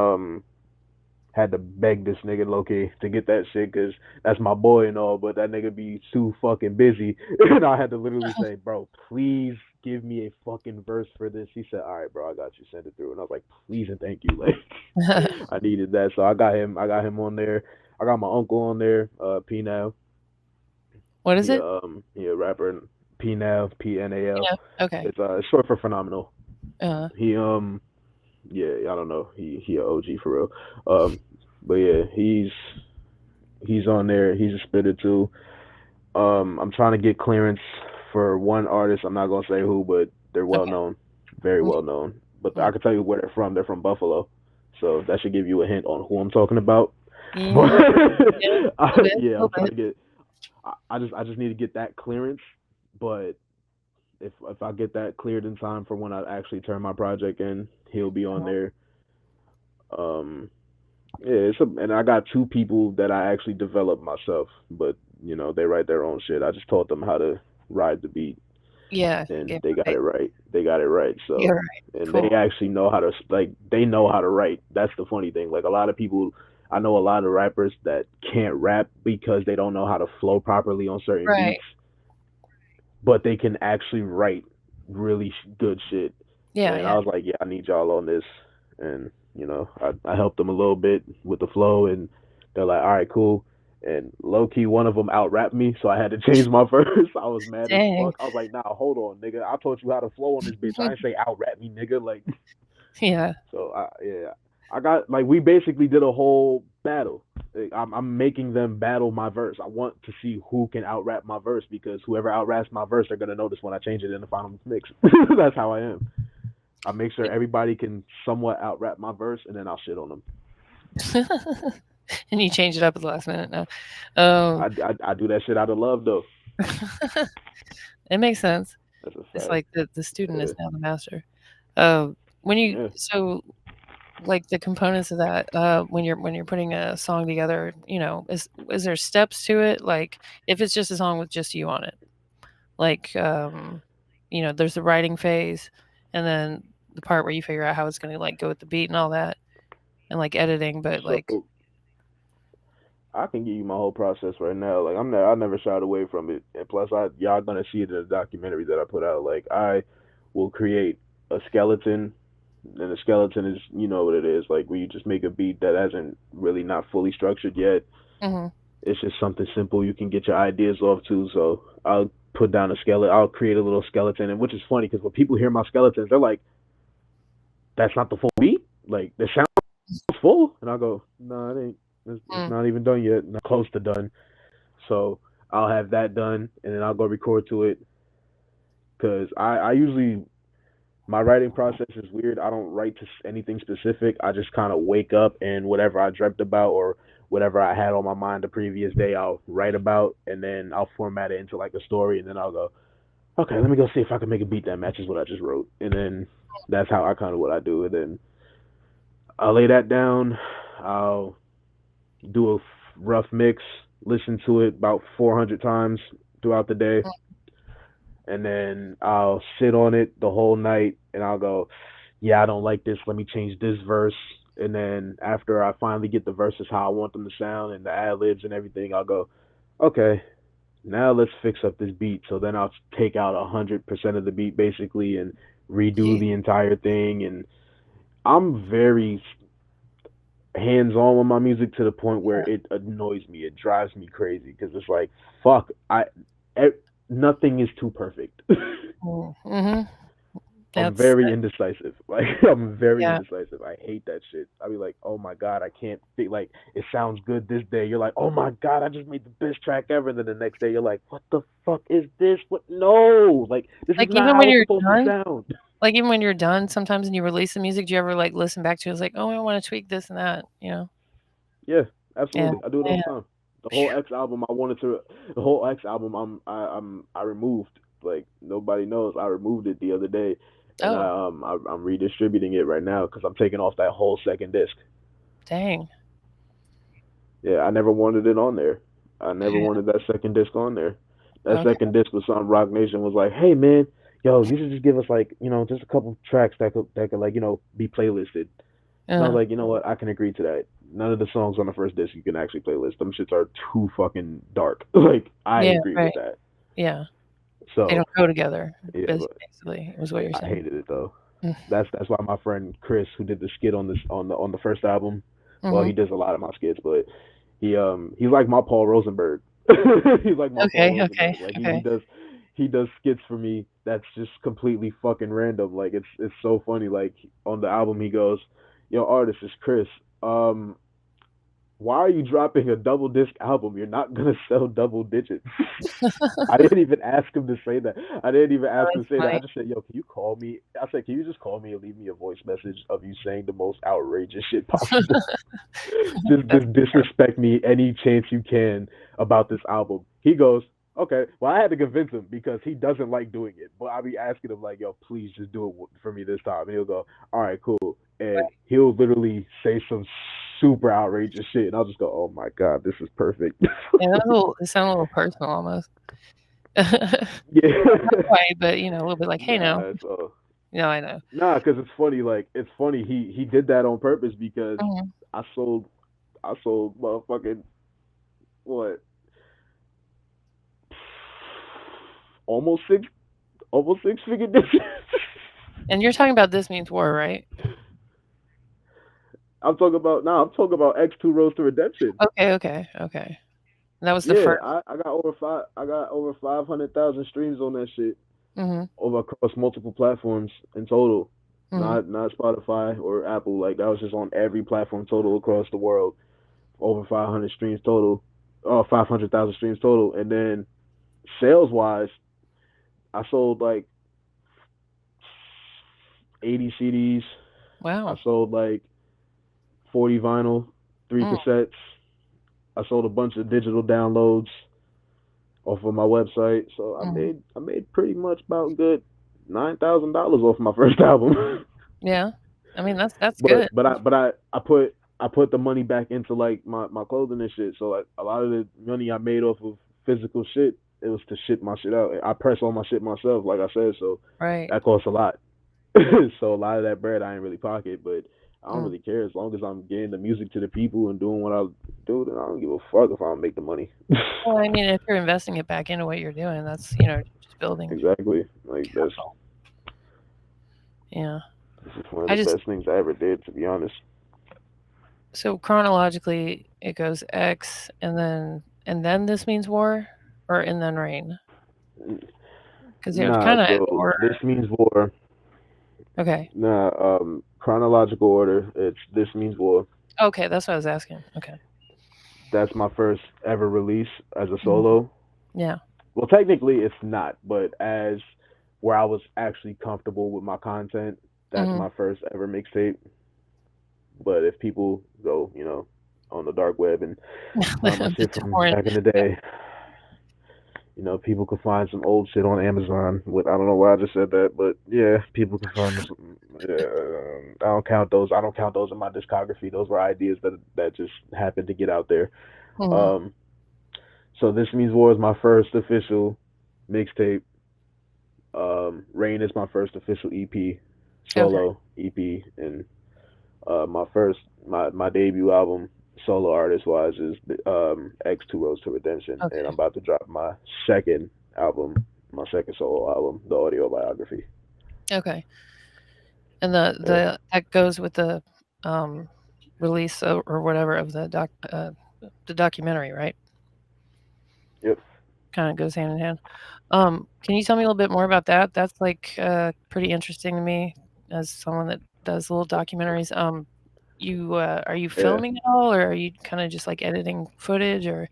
had to beg this nigga Loki to get that shit because that's my boy and all, but that nigga be too fucking busy. And I had to literally say, bro, please give me a fucking verse for this. He said, all right, bro, I got you. Send it through. And I was like, please and thank you. Like, I needed that, so I got him. I got him on there. I got my uncle on there, P Now. What is it? He a rapper, P Now, PNAL. Yeah. Okay. It's short for phenomenal. He yeah, I don't know. He a OG for real. But yeah, he's on there. He's a spitter too. I'm trying to get clearance for one artist. I'm not gonna say who, but they're well known, very well known. But I can tell you where they're from. They're from Buffalo, so that should give you a hint on who I'm talking about. Yeah. Yeah, I'm trying to get. I just need to get that clearance, but if I get that cleared in time for when I actually turn my project in, he'll be on there. Yeah, and I got two people that I actually developed myself, but you know they write their own shit. I just taught them how to ride the beat, Yeah. and they got it right. They got it right. So, You're right. and Cool. they actually know how to they know how to write. That's the funny thing. Like a lot of people, I know a lot of rappers that can't rap because they don't know how to flow properly on certain beats, but they can actually write really good shit. Yeah. And I was like, yeah, I need y'all on this, and you know, I helped them a little bit with the flow, and they're like, all right, cool. And low key, one of them out rapped me, so I had to change my verse. I was mad as fuck. I was like, nah, hold on, nigga. I taught you how to flow on this bitch. I didn't say out rap me, nigga. Like, yeah. So I got like we basically did a whole battle. Like, I'm making them battle my verse. I want to see who can out rap my verse because whoever out raps my verse, they're gonna notice when I change it in the final mix. That's how I am. I make sure everybody can somewhat out rap my verse, and then I'll shit on them. And you change it up at the last minute. No, I do that shit out of love, though. It makes sense. That's a fact. It's like the student is now the master. When you so like the components of that when you're putting a song together, you know, is there steps to it? Like if it's just a song with just you on it, like you know, there's the writing phase, and then the part where you figure out how it's going to like go with the beat and all that, and like editing. But like, I can give you my whole process right now. Like I never shied away from it, and plus y'all gonna see it in the documentary that I put out. Like I will create a skeleton, and the skeleton is, you know what it is, like where you just make a beat that hasn't really not fully structured yet. It's just something simple you can get your ideas off to. So I'll put down a skeleton. I'll create a little skeleton, and which is funny because when people hear my skeletons, they're like, "That's not the full beat. Like the sound is full," and I go, "No, it ain't. It's not even done yet. Not close to done." So I'll have that done, and then I'll go record to it. Cause I usually, my writing process is weird. I don't write to anything specific. I just kind of wake up and whatever I dreamt about or whatever I had on my mind the previous day, I'll write about, and then I'll format it into like a story, and then I'll go, okay, let me go see if I can make a beat that matches what I just wrote, and then that's how I kind of what I do. And then I'll lay that down. I'll do a rough mix, listen to it about 400 times throughout the day, and then I'll sit on it the whole night, and I'll go, yeah, I don't like this. Let me change this verse. And then after I finally get the verses how I want them to sound and the ad libs and everything, I'll go, okay, now let's fix up this beat. So then I'll take out 100% of the beat basically and redo the entire thing. And I'm very hands-on with my music to the point where it annoys me. It drives me crazy because it's like, fuck, nothing is too perfect. I'm very indecisive. Like I'm very indecisive. I hate that shit. I'll be like, oh my god, I can't think. Like it sounds good this day. You're like, oh my god, I just made the best track ever. And then the next day, you're like, what the fuck is this? What? No, like this is not how it's supposed to sound. Like even when you're done, sometimes when you release the music, do you ever like listen back to it? It's like, oh, I want to tweak this and that. You know? Yeah, absolutely. I do it all the time. The whole X album, the whole X album, I removed. Like nobody knows, I removed it the other day. And I'm redistributing it right now because I'm taking off that whole second disc. Dang. Yeah, I never wanted it on there. I never wanted that second disc on there. That second disc was something Rock Nation was like, hey man, yo, you should just give us like, you know, just a couple tracks that could like, you know, be playlisted. And I was like, you know what? I can agree to that. None of the songs on the first disc you can actually playlist. Them shits are too fucking dark. Like, I agree with that. Yeah. So they don't go together. yeah, Basically, was what you're saying. I hated it though. That's why my friend Chris, who did the skit on the first album, well, he does a lot of my skits, but he's like my Paul Rosenberg. He's like my Paul Rosenberg. Like he does skits for me that's just completely fucking random. Like it's so funny. Like on the album he goes, "Yo, artist is Chris. Why are you dropping a double disc album? You're not gonna sell double digits." I didn't even ask him to say that. I didn't even ask him to say that. I just said, "Yo, can you call me?" I said, "Can you just call me and leave me a voice message of you saying the most outrageous shit possible? just disrespect me any chance you can about this album." He goes, "Okay." Well, I had to convince him because he doesn't like doing it. But I'll be asking him like, "Yo, please just do it for me this time." And he'll go, "All right, cool." And he'll literally say some super outrageous shit, and I'll just go, "Oh my god, this is perfect." Yeah, it sounds a little personal almost. Yeah, but a little bit like, hey, no, I know. Nah, because it's funny. Like it's funny. He did that on purpose because I sold motherfucking what almost six figure discs. And you're talking about This Means War, right? I'm talking about X2 Roads to Redemption. Okay. That was the first. I got over 500,000 streams on that shit. Over across multiple platforms in total. Not Spotify or Apple. Like that was just on every platform total across the world. Over 500 streams total. 500,000 streams total. And then sales wise, I sold like 80 CDs. Wow. I sold like 40 vinyl, 3 cassettes. I sold a bunch of digital downloads off of my website. So I made pretty much about good $9,000 off my first album. Yeah. I mean that's good. But I put the money back into like my clothing and shit. So like a lot of the money I made off of physical shit, it was to ship my shit out. I press all my shit myself, like I said, so that costs a lot. So a lot of that bread I ain't really pocket, but I don't really care as long as I'm getting the music to the people and doing what I do. Then I don't give a fuck if I don't make the money. Well, I mean, if you're investing it back into what you're doing, that's just building. Exactly, like that's. Yeah. This is one of the best things I ever did, to be honest. So chronologically, it goes X, and then This Means War, or and then Rain. Because it was kind of order. This Means War. Okay. Nah, chronological order. It's This Means War. Okay, that's what I was asking. Okay. That's my first ever release as a solo. Yeah. Well, technically it's not, but as where I was actually comfortable with my content, that's my first ever mixtape. But if people go, on the dark web and find my shit from back in the day, people can find some old shit on Amazon. I don't know why I just said that, but yeah, people can find some. I don't count those. I don't count those in my discography. Those were ideas that just happened to get out there. So This Means War is my first official mixtape. Rain is my first official EP, solo EP, and my debut album, solo artist wise, is X2 Roads to Redemption, and I'm about to drop my second solo album, the audio biography. Okay. And the that goes with the release or whatever of the documentary, right? Yep. Kind of goes hand in hand. Can you tell me a little bit more about that? That's like pretty interesting to me as someone that does little documentaries. Are you filming at all, or are you kind of just like editing footage, or do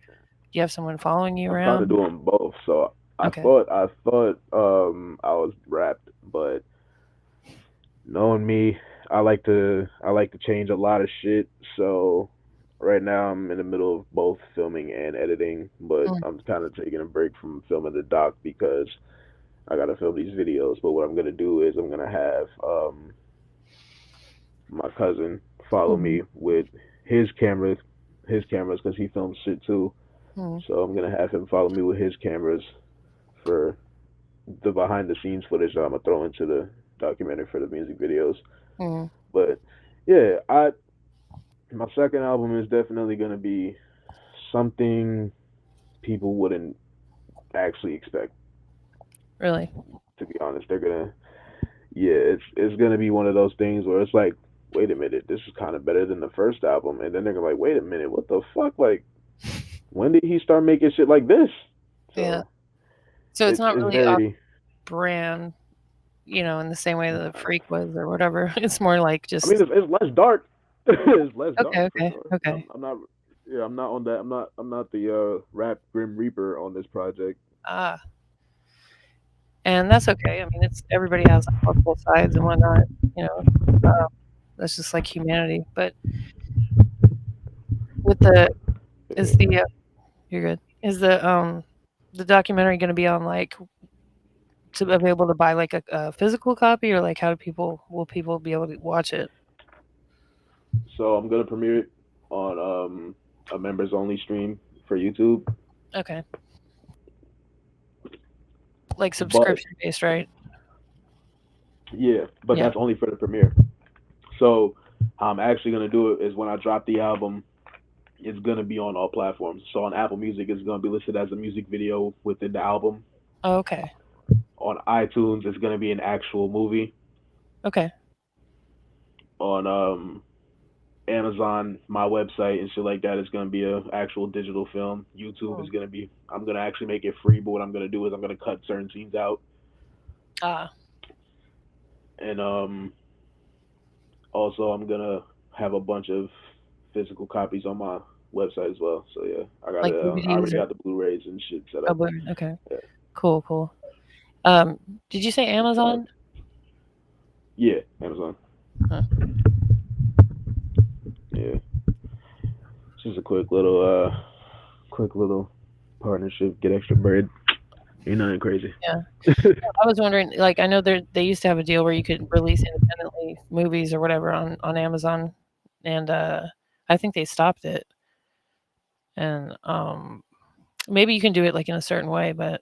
you have someone following you around? I'm kind of doing both. So I thought I was wrapped, but knowing me, I like to change a lot of shit. So right now I'm in the middle of both filming and editing, but I'm kind of taking a break from filming the doc because I gotta film these videos. But what I'm gonna do is I'm gonna have my cousin follow me with his cameras because he films shit too. So I'm gonna have him follow me with his cameras for the behind the scenes footage that I'm gonna throw into the documentary for the music videos. But Yeah, my second album is definitely gonna be something people wouldn't actually expect. Really? To be honest, they're gonna yeah, it's gonna be one of those things where it's like, wait a minute, this is kind of better than the first album, and then they're gonna be like, wait a minute, what the fuck? Like, when did he start making shit like this? Yeah. So So it's not it's really off very. brand, in the same way that the Freak was or whatever. It's more like I mean, just it's less dark. It's less okay, dark for okay, sure. okay. I'm not. Yeah, I'm not on that. I'm not the rap Grim Reaper on this project. Ah, and that's okay. I mean, it's everybody has like multiple sides and whatnot. You know, uh, that's just like humanity. But with the is Yeah. the you're good. Is the documentary going to be on like to be able to buy like a physical copy or like how do people will people be able to watch it? So I'm gonna premiere it on a members only stream for YouTube. Okay, like But subscription based, right? yeah, but Yeah. that's only for the premiere. So how I'm actually gonna do it is when I drop the album, it's gonna be on all platforms. So on Apple Music, it's gonna be listed as a music video within the album. Oh, okay. On iTunes, it's gonna be an actual movie. Okay. On Amazon, my website and shit like that is gonna be a actual digital film. YouTube Hmm. is gonna be. I'm gonna actually make it free, but what I'm gonna do is I'm gonna cut certain scenes out, Ah, and also I'm gonna have a bunch of physical copies on my website as well. So yeah, like I DVDs already or got the Blu-rays and shit set oh, up. okay. Yeah, Cool, cool. Um, did you say big Amazon? facts. Yeah, Amazon. Huh. Yeah, just a quick little partnership, get extra bread. Ain't nothing crazy. Yeah. I was wondering, like, I know they used to have a deal where you could release independently movies or whatever on Amazon, and I think they stopped it. And maybe you can do it like in a certain way, but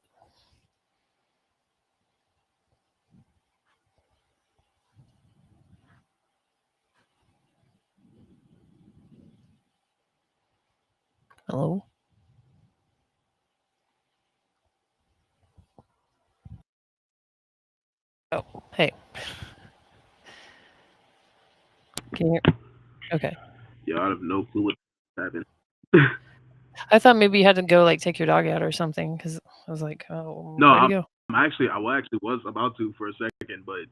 hello. Oh, hey, can you hear? Okay. Yeah, I have no clue what happened. I thought maybe you had to go like take your dog out or something because I was like, oh, No, where'd he go? I actually was about to for a second, but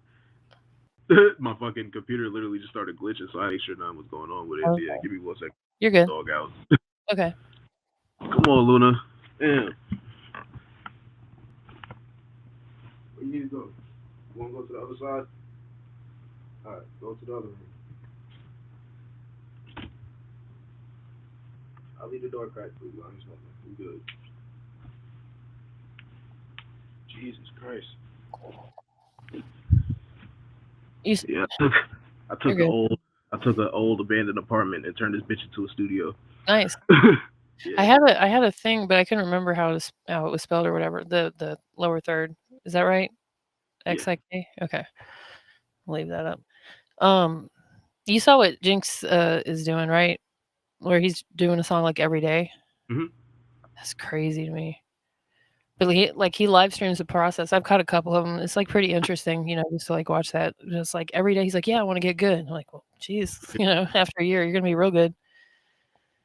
my fucking computer literally just started glitching, so I make sure nothing was going on with it. But yeah, Okay, give me 1 second. you're good. Dog out. Okay. Come on, Luna. Damn. Where you need to go? You want to go to the other side? All right, go to the other room. I'll leave the door cracked for you. I'm just we good. Jesus Christ. You, Yeah, I you're took good. I took an old abandoned apartment and turned this bitch into a studio. Nice. Yeah, I had a thing, but I couldn't remember how it was spelled or whatever. The lower third. Is that right? yeah. XIK? Okay. I'll leave that up. Um, you saw what Jinx is doing, right? Where he's doing a song like every day. Hmm. That's crazy to me. But he live streams the process. I've caught a couple of them. It's like pretty interesting, just to like watch that. Just like every day, he's like, "Yeah, I want to get good." I'm like, "Well, geez, after a year, you're gonna be real good."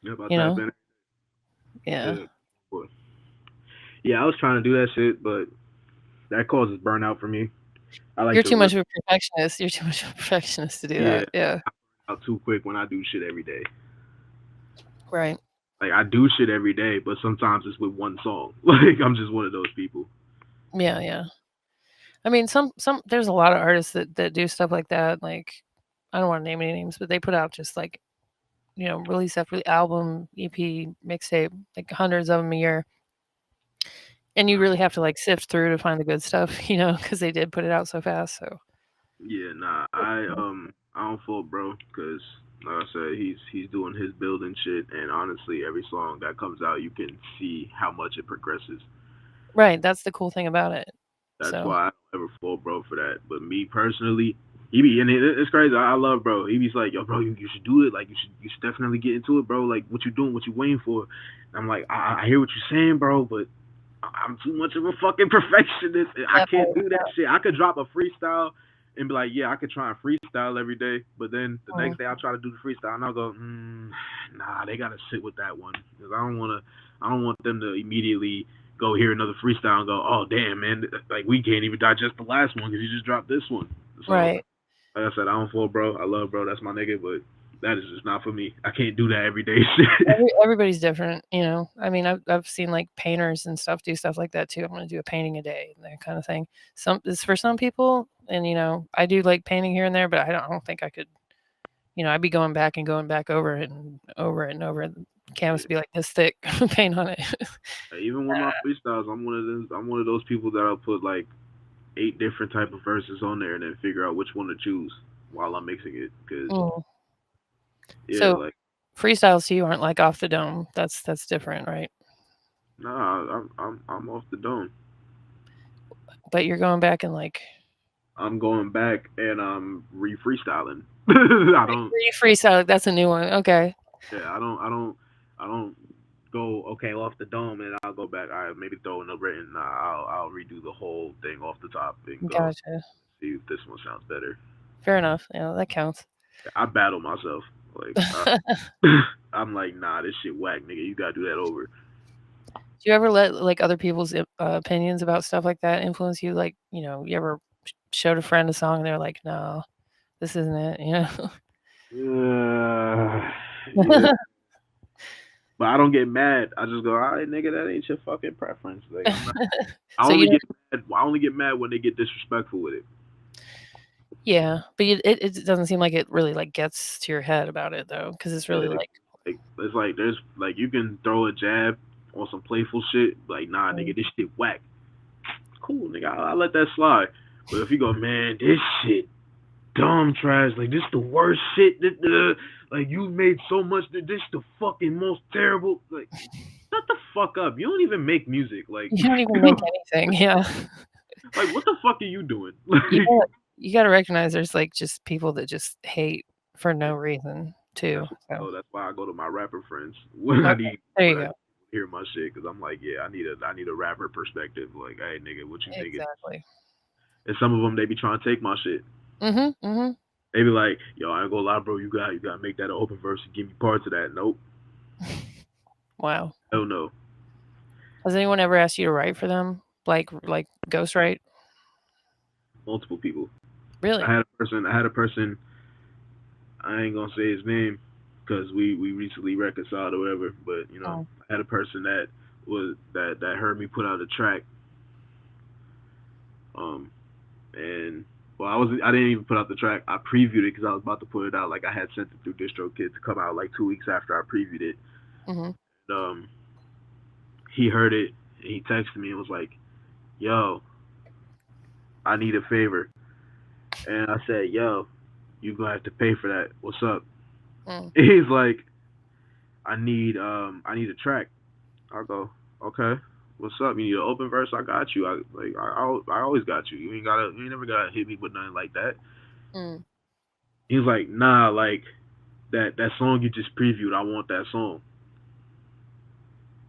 Yeah, about You that, know? man. Yeah. Yeah, boy. Yeah, I was trying to do that shit, but that causes burnout for me. I like You're to too really, much of a perfectionist. You're too much of a perfectionist to do yeah, that. Yeah. out too quick when I do shit every day. Right. Like I do shit every day, but sometimes it's with one song. Like I'm just one of those people. Yeah, yeah. I mean, some there's a lot of artists that do stuff like that. Like, I don't want to name any names, but they put out just like release after album, EP, mixtape, like hundreds of them a year. And you Nah, really have to like sift through to find the good stuff, because they did put it out so fast. So yeah, nah. I don't fault bro, cause like I said, he's doing his building shit, and honestly, every song that comes out, you can see how much it progresses. right, that's the cool thing about it. That's So why I don't ever fault bro for that. But me personally, He be and it's crazy. I love bro. He be like, yo, bro, you should do it. Like you should definitely get into it, bro. Like what you doing? What you waiting for? And I'm like, I hear what you're saying, bro, but I'm too much of a fucking perfectionist. I That can't part. do that shit. I could drop a freestyle and be like, yeah, I could try and freestyle every day, but then the Mm. next day I'll try to do the freestyle and I'll go, nah, they gotta sit with that one because I don't want them to immediately go hear another freestyle and go, oh damn, man, like we can't even digest the last one because you just dropped this one. So Right. like I said, I don't fall, bro. I love bro. That's my nigga, but that is just not for me. I can't do that every day shit. Everybody's different, you know. I mean, I've seen like painters and stuff do stuff like that too. I'm gonna do a painting a day, that kind of thing. It's for some people, and you know, I do like painting here and there, but I don't think I could. You know, I'd be going back and going back over it and over it and over it. The canvas would be like this thick, paint on it. Even with my freestyles, I'm one of those people that'll put like 8 different type of verses on there and then figure out which one to choose while I'm mixing it. Cause Mm. yeah, So like freestyles to you aren't like off the dome. That's different, right? nah, I'm off the dome. But you're going back and like I'm going back and I'm re-freestyling. I don't. freestyle. That's a new one. Okay, Yeah, I don't go okay off the dome and I'll go back. I maybe throw in a written. Nah, I'll redo the whole thing off the top and go gotcha. see if this one sounds better. Fair enough. Yeah, that counts. I battle myself. Like I'm like, nah, this shit whack, nigga. You gotta do that over. Do you ever let like other people's opinions about stuff like that influence you? Like, you know, you ever showed a friend a song and they're like, "No, this isn't it," you know? Yeah, but I don't get mad. I just go, all right, nigga, that ain't your fucking preference. Like I'm not. I So you only don't get mad. I only get mad when they get disrespectful with it. yeah, but it doesn't seem like it really, like, gets to your head about it though, because it's really Yeah, like like it's like there's like you can throw a jab on some playful shit. Like nah, mm, nigga, this shit whack. Cool, nigga, I'll let that slide. But if you go, man, this shit dumb trash. Like this the worst shit. Like you made so much. This the fucking most terrible. Like shut the fuck up. You don't even make music. Like you don't even make anything, yeah. like what the fuck are you doing? You gotta you gotta recognize there's, like, just people that just hate for no reason too, so That's why I go to my rapper friends when I okay, need there when you I go. hear my shit because I'm like, yeah, I need a rapper perspective. Like, hey, nigga, what you thinking? Exactly. And some of them they be trying to take my shit. Mhm, mhm. They be like, yo, I ain't gonna lie, bro. You gotta make that an open verse and give me parts of that. Nope, Wow. hell no. Has anyone ever asked you to write for them? Like ghostwrite? Multiple people. Really? I had a person. I ain't gonna say his name because we recently reconciled or whatever. But you know, Oh, I had a person that heard me put out a track. Um, and well, I didn't even put out the track. I previewed it because I was about to put it out. Like I had sent it through DistroKid to come out like 2 weeks after I previewed it. mhm. And, he heard it and he texted me and was like, "Yo, I need a favor." And I said, "Yo, you gonna have to pay for that. What's up?" Mm, He's like, I need a track." I go, "Okay. What's up? You need an open verse? I got you. I always got you. You ain't never gotta hit me with nothing like that." mm, He's like, "Nah, like that song you just previewed. I want that song."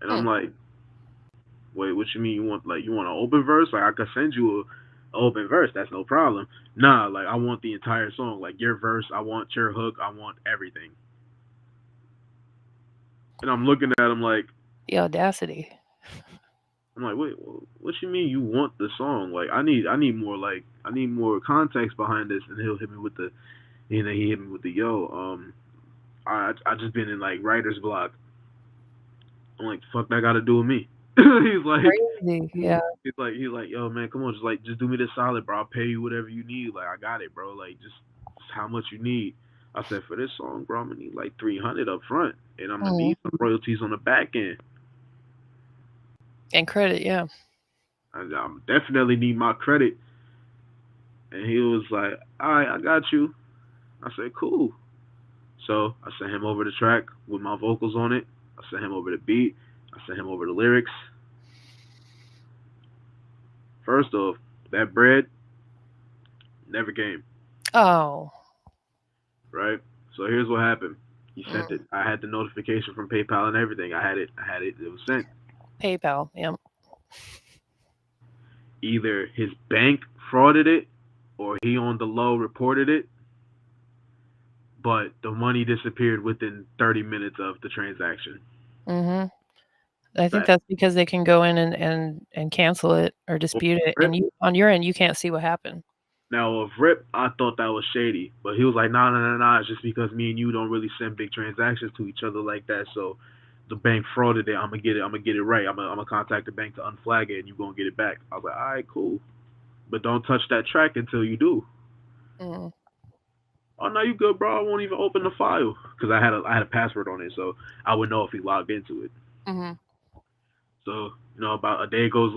And hmm. I'm like, "Wait, what you mean? You want an open verse? Like I could send you a open verse. That's no problem. Nah, like I want the entire song. Like your verse. I want your hook. I want everything." And I'm looking at him like, The audacity. wait, what you mean you want the song? Like I need more I need more context behind this. And he'll hit me with the, he hit me with the yo. I just been in like writer's block. I'm like, fuck that got to do with me. he's like, Crazy. Yeah. he's like, yo man, come on, just do me this solid, bro. I'll pay you whatever you need. Like I got it, bro. Like just how much you need. I said for this song, bro, I'm gonna need like 300 up front, and I'm gonna Mhm. need some royalties on the back end. And credit, yeah. I'm definitely need my credit. And he was like, all right, I got you. I said, cool. So I sent him over the track with my vocals on it. I sent him over the beat. I sent him over the lyrics. First off, that bread never came. Oh. right? So here's what happened. He sent Mm. it. I had the notification from PayPal and everything. I had it. It was sent. PayPal. Yeah. Either his bank frauded it, or he on the low reported it, but the money disappeared within 30 minutes of the transaction. Mhm. I think That that's because they can go in and cancel it or dispute it, and you on your end, you can't see what happened. Now of Rip, I thought that was shady, but he was like, nah, nah, nah, nah. It's just because me and you don't really send big transactions to each other like that. So the bank frauded it. I'm gonna get it. I'm gonna get it right. I'm gonna contact the bank to unflag it, and you gonna get it back. I was like, all right, cool, but don't touch that track until you do. Mm. Oh no, you good, bro. I won't even open the file because I had a password on it, so I would know if he logged into it. Mhm. So about a day goes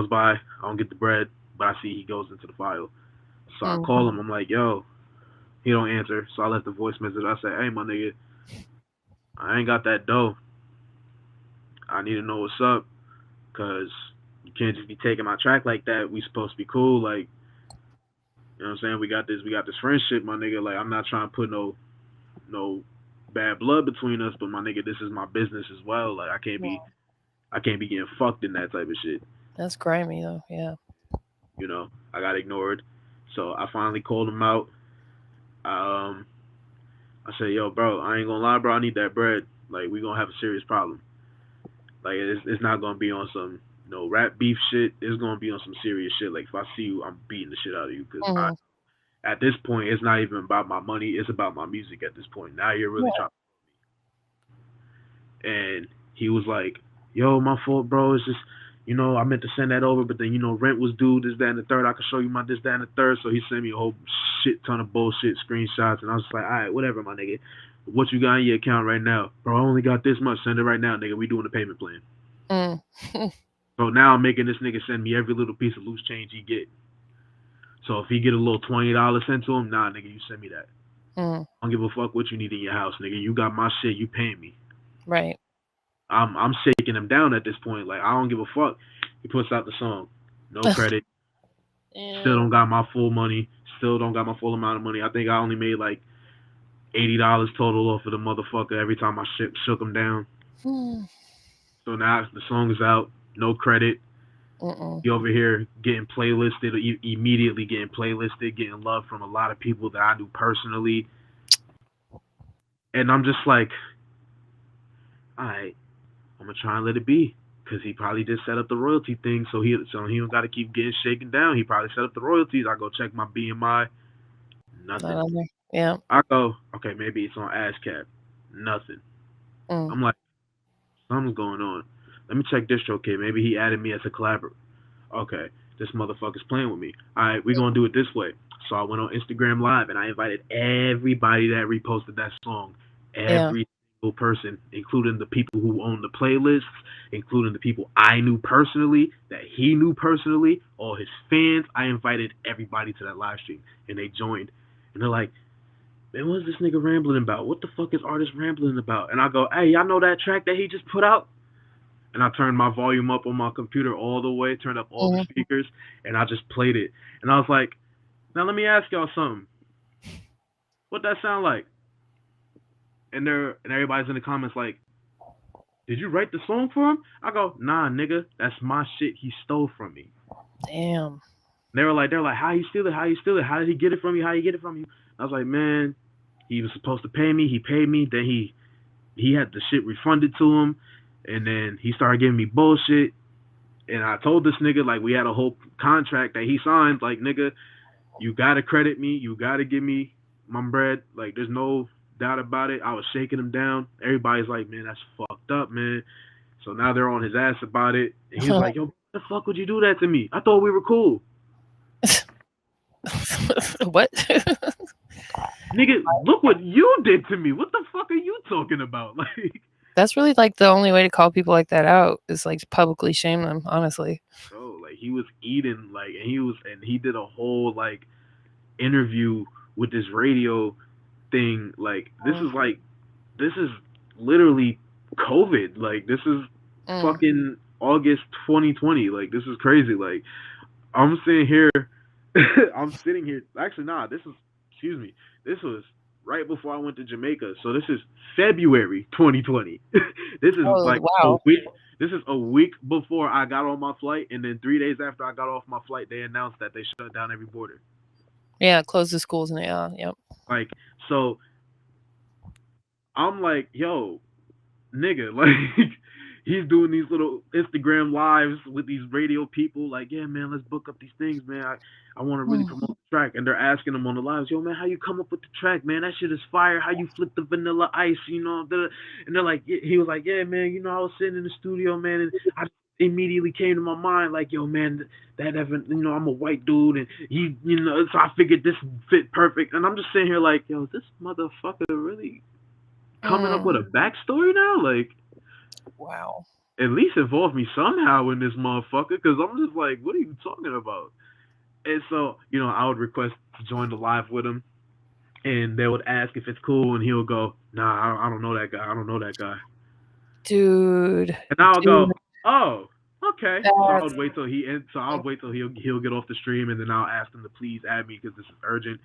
by. I don't get the bread, but I see he goes into the file. So I Mm. call him. I'm like, yo, he don't answer. So I left a voice message. I said, hey, my nigga, I ain't got that dough. I need to know what's up, cause you can't just be taking my track like that. We supposed to be cool, like you know what I'm saying. We got this friendship, my nigga. Like I'm not trying to put no bad blood between us, but my nigga, this is my business as well. Like I can't be getting fucked in that type of shit. That's grimy though. Yeah. I got ignored. So I finally called him out. Um, I said, yo, bro, I ain't gonna lie, bro. I need that bread. Like we gonna have a serious problem. Like it's not gonna be on some rap beef shit. It's gonna be on some serious shit. Like if I see you, I'm beating the shit out of you. Cause Mhm. at this point, it's not even about my money. It's about my music. At this point, now you're really Yeah. trying. And he was like, "Yo, my fault, bro. It's just, I meant to send that over, but then rent was due, this, that, and the third. I could show you my this, that, and the third." So he sent me a whole shit ton of bullshit screenshots, and I was just like, "All right, whatever, my nigga. What you got in your account right now, bro? I only got this much. Send it right now, nigga. We doing the payment plan." Mm. So now I'm making this nigga send me every little piece of loose change he get. So if he get a little $20 sent to him, nah, nigga, you send me that. Mm. I don't give a fuck what you need in your house, nigga. You got my shit. You paying me. Right. I'm shaking him down at this point. Like I don't give a fuck. He puts out the song, no credit. Still Yeah. don't got my full money. Still don't got my full amount of money. I think I only made like $80 total off of the motherfucker every time I shook him down. Mm. So now the song is out, no credit. Mm-mm. He over here getting playlisted, immediately getting playlisted, getting love from a lot of people that I knew personally. And I'm just like, all right, I'm gonna try and let it be, because he probably just set up the royalty thing, so he don't got to keep getting shaken down. He probably set up the royalties. I go check my BMI, Not nothing. on there. Yeah. I go, okay, maybe it's on ASCAP, nothing. Mm. I'm like, something's going on. Let me check DistroKid. Maybe he added me as a collaborator. Okay, this motherfucker's playing with me. All right, we're gonna do it this way. So I went on Instagram Live and I invited everybody that reposted that song, Yeah. every single person, including the people who own the playlists, including the people I knew personally, that he knew personally, all his fans. I invited everybody to that live stream, and they joined. And they're like, "Man, what's this nigga rambling about? What the fuck is artist rambling about?" And I go, "Hey, y'all know that track that he just put out?" And I turned my volume up on my computer all the way, turned up all the Mhm. speakers, and I just played it. And I was like, now let me ask y'all something. What that sound like? And everybody's in the comments like, did you write the song for him? I go, nah, nigga, that's my shit. He stole from me. Damn. They're like, how you steal it? How you steal it? How did he get it from you? How you get it from you? I was like, man, he was supposed to pay me. He paid me. Then he had the shit refunded to him, and then he started giving me bullshit. And I told this nigga, like, we had a whole contract that he signed, like, nigga, you gotta credit me, you gotta give me my bread. Like, there's no doubt about it. I was shaking him down. Everybody's like, man, that's fucked up, man. So now they're on his ass about it. And he was like, yo, what the fuck would you do that to me? I thought we were cool. What? Nigga, look what you did to me. What the fuck are you talking about? Like, That's really like the only way to call people like that out is like to publicly shame them, honestly. bro, like he was eating, like, and he did a whole like interview with this radio thing. Like, Mm. this is literally COVID. Like, this is Mm. fucking August 2020. Like, this is crazy. Like, I'm sitting here. I'm sitting here. Actually, nah. This is excuse me, this was right before I went to Jamaica. So this is February 2020. This is Oh, like a wow. week. This is a week before I got on my flight, and then 3 days after I got off my flight, they announced that they shut down every border. Yeah, close the schools and yep. Like, so I'm like, yo, nigga, like he's doing these little Instagram lives with these radio people, like, yeah, man, let's book up these things, man. I want to really Mm. promote the track. And they're asking him on the lives, yo, man, how you come up with the track, man? That shit is fire. How you flip the vanilla ice, you know? And they're like, he was like, yeah, man, I was sitting in the studio, man, and I immediately came to my mind, like, yo, man, that Evan, I'm a white dude, and so I figured this fit perfect. And I'm just sitting here like, yo, this motherfucker really coming up Mm. with a backstory now? Like, Wow. at least involve me somehow in this motherfucker, because I'm just like, what are you talking about? And so, I would request to join the live with him, and they would ask if it's cool, and he'll go, nah, I don't know that guy. I don't know that guy. Dude. And I'll Dude, go, oh, okay. So I that's would wait till I'll wait till he'll get off the stream, and then I'll ask him to please add me because this is urgent.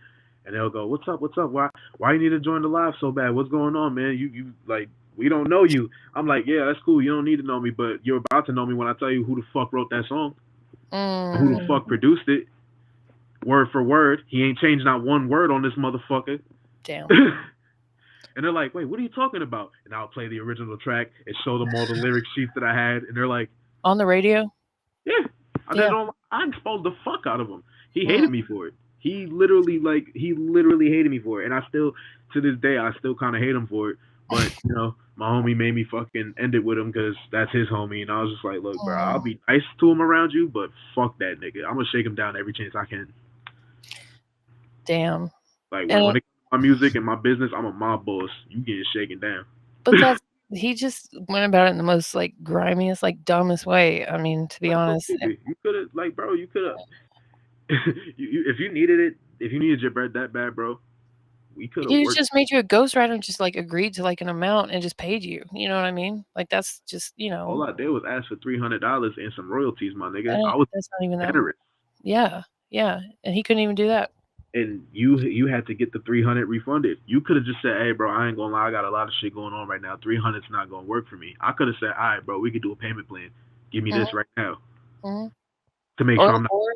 And they'll go, what's up? What's up? Why you need to join the live so bad? What's going on, man? You like, we don't know you. I'm like, yeah, that's cool. You don't need to know me, but you're about to know me when I tell you who the fuck wrote that song, who the fuck produced it, word for word. He ain't changed not one word on this motherfucker. damn. And they're like, wait, what are you talking about? And I'll play the original track and show them all the lyric sheets that I had. And they're like, On the radio? yeah. Yeah. I exposed the fuck out of him. He Mm. hated me for it. He literally hated me for it. And I still, to this day, I still kind of hate him for it. But, my homie made me fucking end it with him because that's his homie. And I was just like, look, bro, I'll be nice to him around you, but fuck that nigga. I'm going to shake him down every chance I can. Damn. Like, And when it comes to my music and my business, I'm a mob boss. You getting shaken down. but he just went about it in the most, like, grimiest, like, dumbest way. I mean, to be Like, so honest. stupid. You could have, like, bro, you could have. If you needed it, if you needed your bread that bad, bro, we could have He worked. just made you a ghostwriter and just, like, agreed to, like, an amount and just paid you. You know what I mean? Like, that's just, All I did was ask for $300 and some royalties, my nigga. I was that's not even that. generous. Yeah. Yeah. And he couldn't even do that. And you had to get the 300 refunded. You could have just said, "Hey, bro, I ain't gonna lie, I got a lot of shit going on right now. 300's not gonna work for me." I could have said, "All right, bro, we could do a payment plan. Give me this right now Mhm. to make sure I'm not." Or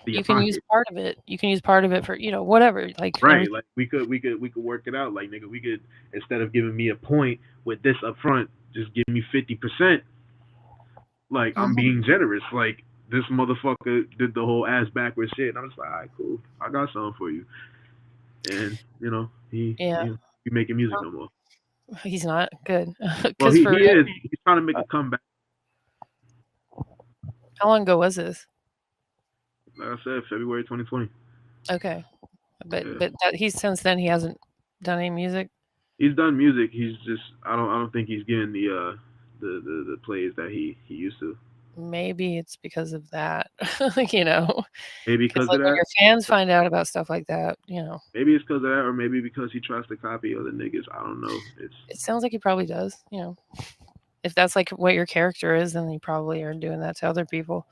in your you can use pocket." part of it. You can use part of it for, whatever. Like, Right, like we could work it out. Like, nigga, we could, instead of giving me a point with this up front, just give me 50%. Like, I'm being generous. Like, this motherfucker did the whole ass backwards shit, and I'm just like, all right, cool, I got something for you. And he making music no more. He's not good. Well, he is. He's trying to make a comeback. How long ago was this? Like I said, February 2020. Okay, but since then he hasn't done any music. He's done music. He's just, I don't think he's getting the plays that he used to. Maybe it's because of that. Maybe because like, of when that. your fans find out about stuff like that, Maybe it's because of that, or maybe because he tries to copy other niggas. I don't know. It sounds like he probably does. If that's like what your character is, then you probably are doing that to other people.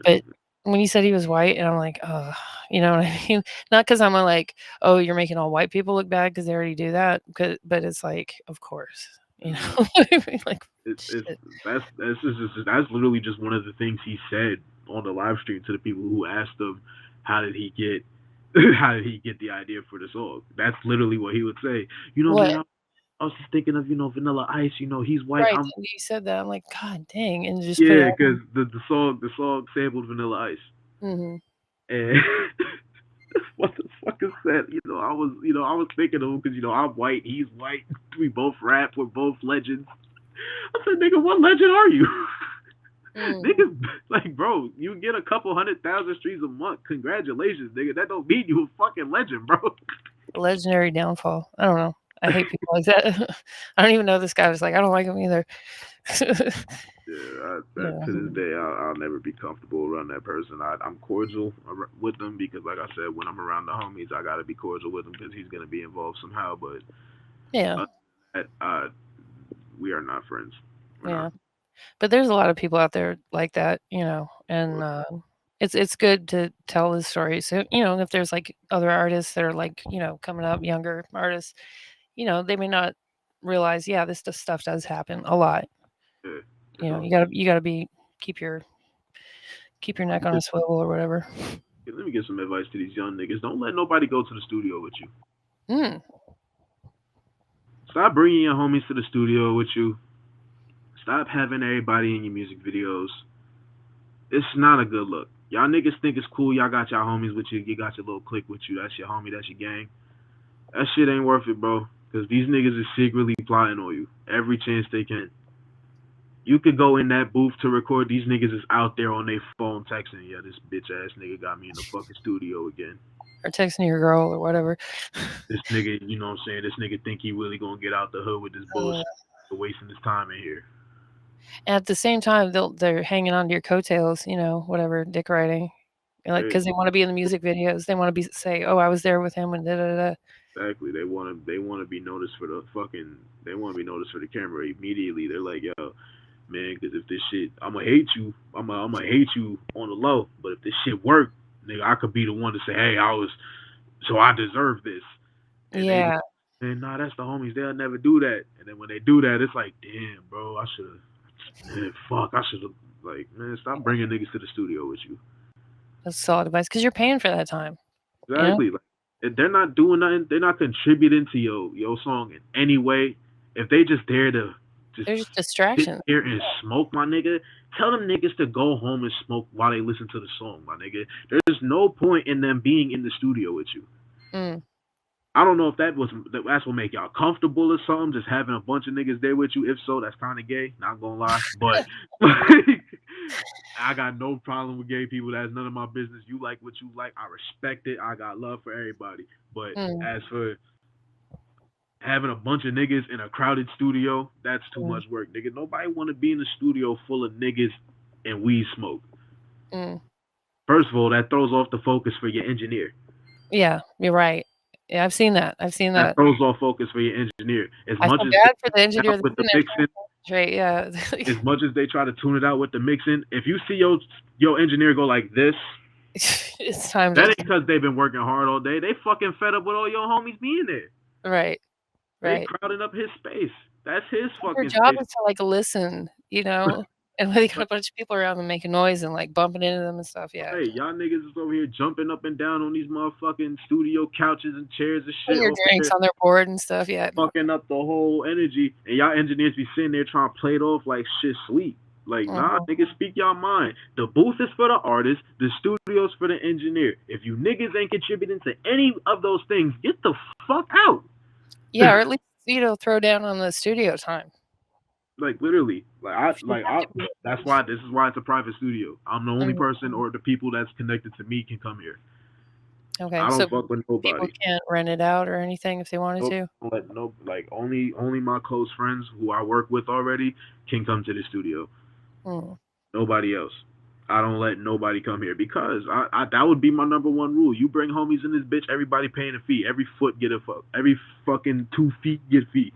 But when you said he was white, and I'm like, you know what I mean? Not because I'm like, oh, you're making all white people look bad because they already do that. But it's like, of course, like, that's literally just one of the things he said on the live stream to the people who asked him, how did he get the idea for the song? That's literally what he would say. Man, I was just thinking of, Vanilla Ice, he's white. Right, you said that. I'm like, God dang, and just yeah, because the song sampled Vanilla Ice. Mm-hmm. And what the fuck is that? I was thinking of him because I'm white, he's white. We both rap. We're both legends. I said, nigga, what legend are you? Niggas, like, bro, you get a couple 100,000 streams a month. Congratulations, nigga. That don't mean you a fucking legend, bro. Legendary downfall. I don't know. I hate people like that. I don't even know this guy. I was like, I don't like him either. To this day, I'll never be comfortable around that person. I'm cordial with them because, like I said, when I'm around the homies, I gotta be cordial with him because he's gonna be involved somehow. But yeah, we are not friends. But there's a lot of people out there like that, and it's good to tell the story. So, if there's like other artists that are like, coming up, younger artists, they may not realize, yeah, this stuff does happen a lot. Yeah. You gotta keep your neck on a swivel or whatever. Let me give some advice to these young niggas. Don't let nobody go to the studio with you. Mm. Stop bringing your homies to the studio with you. Stop having everybody in your music videos. It's not a good look. Y'all niggas think it's cool. Y'all got y'all homies with you. You got your little clique with you. That's your homie. That's your gang. That shit ain't worth it, bro. Because these niggas is secretly plotting on you every chance they can. You could go in that booth to record. These niggas is out there on their phone texting. Yeah, this bitch ass nigga got me in the fucking studio again. Or texting your girl or whatever. This nigga, you know what I'm saying? This nigga think he really gonna get out the hood with this bullshit. Wasting his time in here. And at the same time, they're hanging on to your coattails, whatever, dick riding. Like, because they want to be in the music videos. They want to say, oh, I was there with him and da-da-da. Exactly. They want to be noticed for the fucking. They want to be noticed for the camera immediately. They're like, yo, man, because if this shit, I'm gonna hate you. I'm gonna hate you on the low. But if this shit work, nigga, I could be the one to say, hey, so I deserve this. And yeah. And nah, that's the homies. They'll never do that. And then when they do that, it's like, damn, bro, I should have. Man, fuck, I should have. Like, man, stop bringing niggas to the studio with you. That's solid advice because you're paying for that time. Exactly. Like, if they're not doing nothing, they're not contributing to your song in any way. If they just there to they're just distractions. Sit here and smoke, my nigga. Tell them niggas to go home and smoke while they listen to the song, my nigga. There's no point in them being in the studio with you. Mm. I don't know if that's what make y'all comfortable or something, just having a bunch of niggas there with you. If so, that's kind of gay. Not gonna lie, but I got no problem with gay people. That's none of my business. You like what you like. I respect it. I got love for everybody. But as for having a bunch of niggas in a crowded studio, that's too much work, nigga. Nobody want to be in a studio full of niggas and weed smoke. First of all, that throws off the focus for your engineer. Yeah, you're right. Yeah, I've seen that. That throws off focus for your engineer. I feel bad for the engineer with the mixing. Right, yeah. As much as they try to tune it out with the mixing, if you see your engineer go like this, it's time. That ain't because they've been working hard all day. They fucking fed up with all your homies being there. Right. They crowded up his space. That's his fucking space. Their job is to like listen, and they got a bunch of people around them making noise and like bumping into them and stuff. Yeah. Hey, y'all niggas is over here jumping up and down on these motherfucking studio couches and chairs and shit. Your drinks on their board and stuff. Yeah. Fucking up the whole energy, and y'all engineers be sitting there trying to play it off like shit sweet. Like, nah, niggas, speak y'all mind. The booth is for the artist. The studio's for the engineer. If you niggas ain't contributing to any of those things, get the fuck out. Yeah, or at least throw down on the studio time. Like literally, that's why this is why it's a private studio. I'm the only person or the people that's connected to me can come here. Okay, I don't fuck with nobody. People can't rent it out or anything if they wanted to. Only my close friends who I work with already can come to the studio. Nobody else. I don't let nobody come here because I that would be my number one rule. You bring homies in this bitch, everybody paying a fee. Every foot get a fuck. Every fucking 2 feet get fee.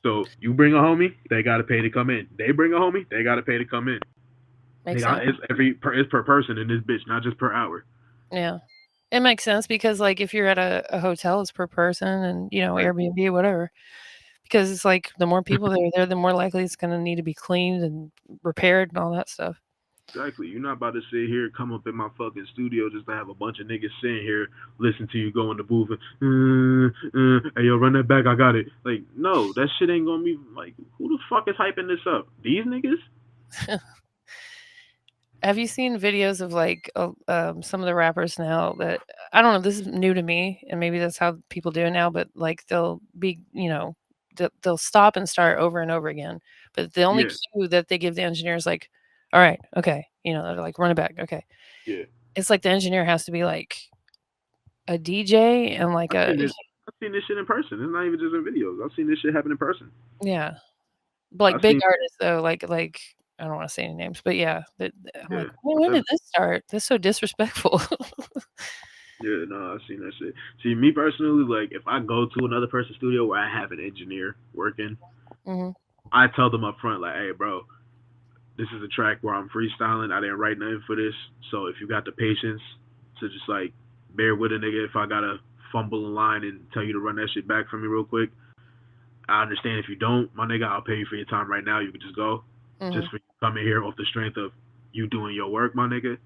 So you bring a homie, they gotta pay to come in. They bring a homie, they gotta pay to come in. Makes sense. It's per person in this bitch, not just per hour. Yeah, it makes sense because like if you're at a hotel, it's per person, and Airbnb, whatever. Because it's like the more people that are there, the more likely it's going to need to be cleaned and repaired and all that stuff. Exactly. You're not about to sit here, come up in my fucking studio just to have a bunch of niggas sitting here, listen to you go in the booth and, hey, yo, run that back, I got it. Like, no, that shit ain't going to be, like, who the fuck is hyping this up? These niggas? Have you seen videos of, like, some of the rappers now that, I don't know, this is new to me, and maybe that's how people do it now, but, like, they'll be, they'll stop and start over and over again. But the only cue that they give the engineer is like, all right, okay. They're like, run it back. Okay. Yeah. It's like the engineer has to be like a DJ and like I've seen this shit in person. It's not even just in videos. I've seen this shit happen in person. Yeah. Like big artists though, like I don't want to say any names, but yeah. I'm like, when did this start? This is so disrespectful. Yeah, no, I've seen that shit. See, me personally, like, if I go to another person's studio where I have an engineer working, I tell them up front, like, hey, bro, this is a track where I'm freestyling. I didn't write nothing for this, so if you got the patience to just like bear with a nigga if I gotta fumble a line and tell you to run that shit back for me real quick. I understand if you don't, my nigga. I'll pay you for your time right now. You can just go, just for you coming here off the strength of you doing your work, my nigga.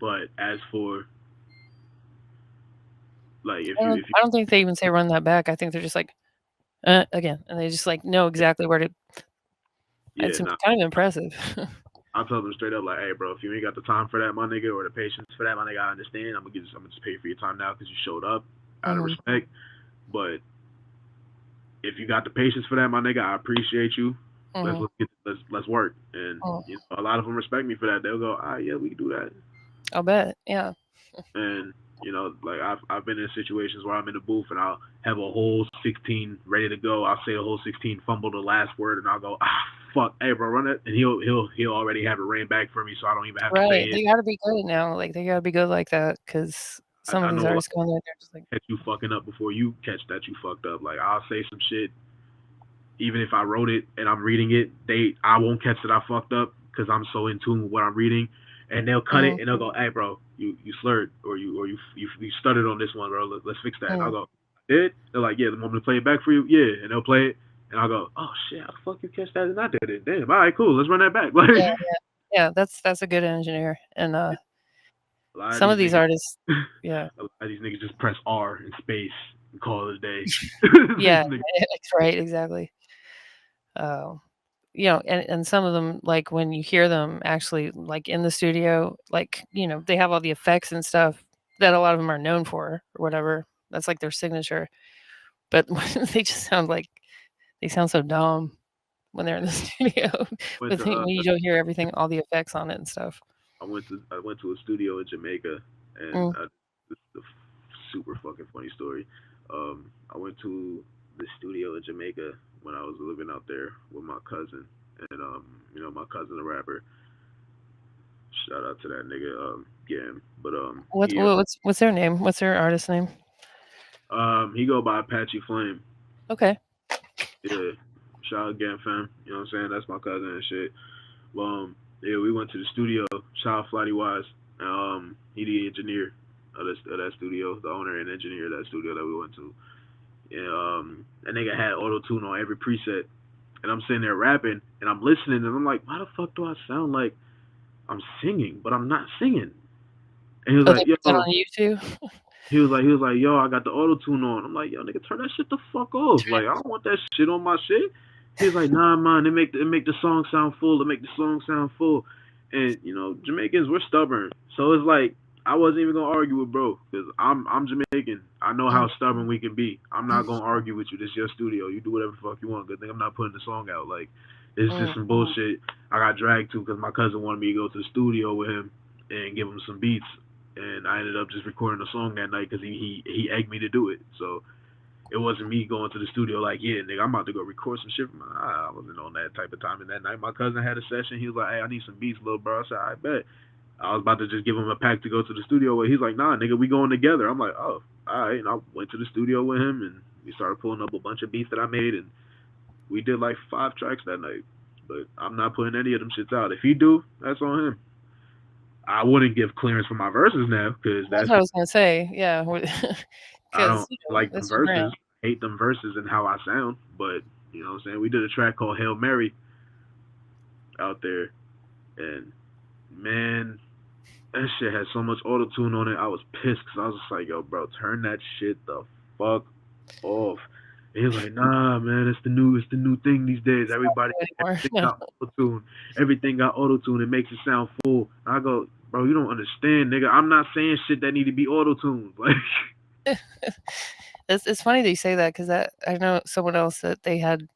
But as for like, if you I don't think they even say run that back. I think they're just like again, and they just like know exactly where to. It's kind of impressive. I told them straight up like, hey, bro, if you ain't got the time for that, my nigga, or the patience for that, my nigga, I understand. I'm gonna just pay for your time now because you showed up out of respect. But if you got the patience for that, my nigga, I appreciate you. Let's work. And you know, a lot of them respect me for that. They'll go, yeah, we can do that. I'll bet, yeah. And you know, like I've been in situations where I'm in the booth and I'll have a whole 16 ready to go. I'll say the whole 16, fumble the last word, and I'll go, fuck, hey bro, run it, and he'll already have it ran back for me, so I don't even have to say it. They gotta be good now. Like they gotta be good like that because some of these artists go in there, they're just like catch you fucking up before you catch that you fucked up. Like I'll say some shit, even if I wrote it and I'm reading it, I won't catch that I fucked up because I'm so in tune with what I'm reading. And they'll cut it and they'll go, hey bro, you slurred or you stuttered on this one, bro. Let's fix that. And I'll go, did? They're like, yeah, the moment to play it back for you, yeah. And they'll play it, and I'll go, oh shit, how the fuck you catch that and I did it? Damn, all right, cool, let's run that back. yeah, that's a good engineer. And some of these artists, yeah, a lot of these niggas just press R in space and call it a day. Yeah, that's right, exactly. You know, and some of them, like when you hear them actually like in the studio, like, you know, they have all the effects and stuff that a lot of them are known for or whatever. That's like their signature. But they just they sound so dumb when they're in the studio. But when you don't hear everything, all the effects on it and stuff. I went to a studio in Jamaica, and it's a super fucking funny story. I went to the studio in Jamaica when I was living out there with my cousin, and you know, my cousin a rapper. Shout out to that nigga, Gam. But what's their name? What's their artist name? He go by Apache Flame. Okay. Yeah. Shout out Gam fam. You know what I'm saying? That's my cousin and shit. Well, yeah, we went to the studio. Shout out Flatty Wise. He the engineer of that studio, the owner and engineer of that studio that we went to. And that nigga had auto tune on every preset. And I'm sitting there rapping and I'm listening and I'm like, why the fuck do I sound like I'm singing, but I'm not singing? And he was like, yo, on YouTube. he was like, yo, I got the auto tune on. I'm like, yo, nigga, turn that shit the fuck off. Like, I don't want that shit on my shit. He was like, nah, man, it make the song sound full. It make the song sound full. And you know, Jamaicans, we're stubborn. So it's like I wasn't even gonna argue with bro because I'm Jamaican. I know how stubborn we can be. I'm not gonna argue with you. This is your studio. You do whatever the fuck you want. Good thing I'm not putting the song out. Like, it's just some bullshit I got dragged to because my cousin wanted me to go to the studio with him and give him some beats. And I ended up just recording the song that night because he egged me to do it. So it wasn't me going to the studio like, yeah, nigga, I'm about to go record some shit. I wasn't on that type of time. And that night, my cousin had a session. He was like, hey, I need some beats, little bro. I said, I bet. I was about to just give him a pack to go to the studio with. He's like, nah, nigga, we going together. I'm like, oh, all right. And I went to the studio with him, and we started pulling up a bunch of beats that I made, and we did like 5 tracks that night. But I'm not putting any of them shits out. If he do, that's on him. I wouldn't give clearance for my verses now because that's what I was gonna say. Yeah, I don't like them verses. Hate them verses and how I sound. But you know what I'm saying. We did a track called Hail Mary out there, and man, that shit had so much auto tune on it. I was pissed because I was just like, yo, bro, turn that shit the fuck off. And he was like, nah, man, it's the new thing these days. Everything got auto tune. Everything got auto tune. It makes it sound full. And I go, bro, you don't understand, nigga. I'm not saying shit that need to be auto tuned. Like, it's funny that you say that because I know someone else that they had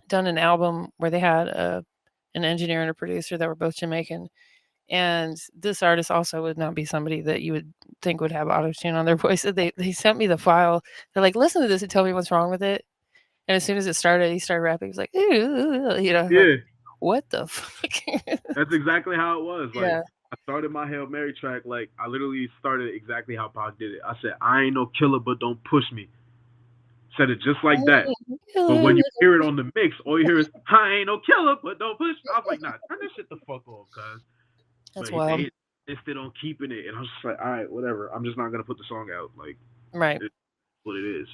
done an album where they had an engineer and a producer that were both Jamaican. And this artist also would not be somebody that you would think would have auto-tune on their voice. They sent me the file. They're like, listen to this and tell me what's wrong with it. And as soon as it started, he started rapping. He was like, ooh, you know, yeah. Like, what the fuck? That's exactly how it was. Like, yeah. I started my Hail Mary track, like, I literally started exactly how Pac did it. I said, I ain't no killer, but don't push me. Said it just like that. But when you hear it on the mix, all you hear is "I ain't no killer, but don't push." I was like, nah, turn this shit the fuck off, cuz. That's But wild. they insisted on keeping it, and I was just like, all right, whatever. I'm just not gonna put the song out. Like, Right. it's what it is.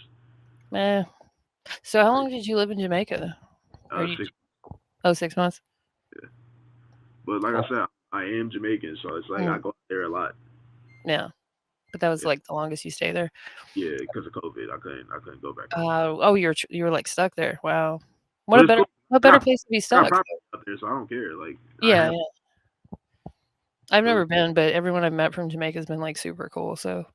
So how long did you live in Jamaica? 6 6 months? Yeah. But like I said, I am Jamaican, so it's like I go there a lot. Yeah. But that was like the longest you stayed there? Yeah, because of COVID, I couldn't go back. You were like stuck there. Wow. What better place to be stuck? I got property out there, so I don't care. Like, yeah. I've never been, but everyone I've met from Jamaica has been like super cool. So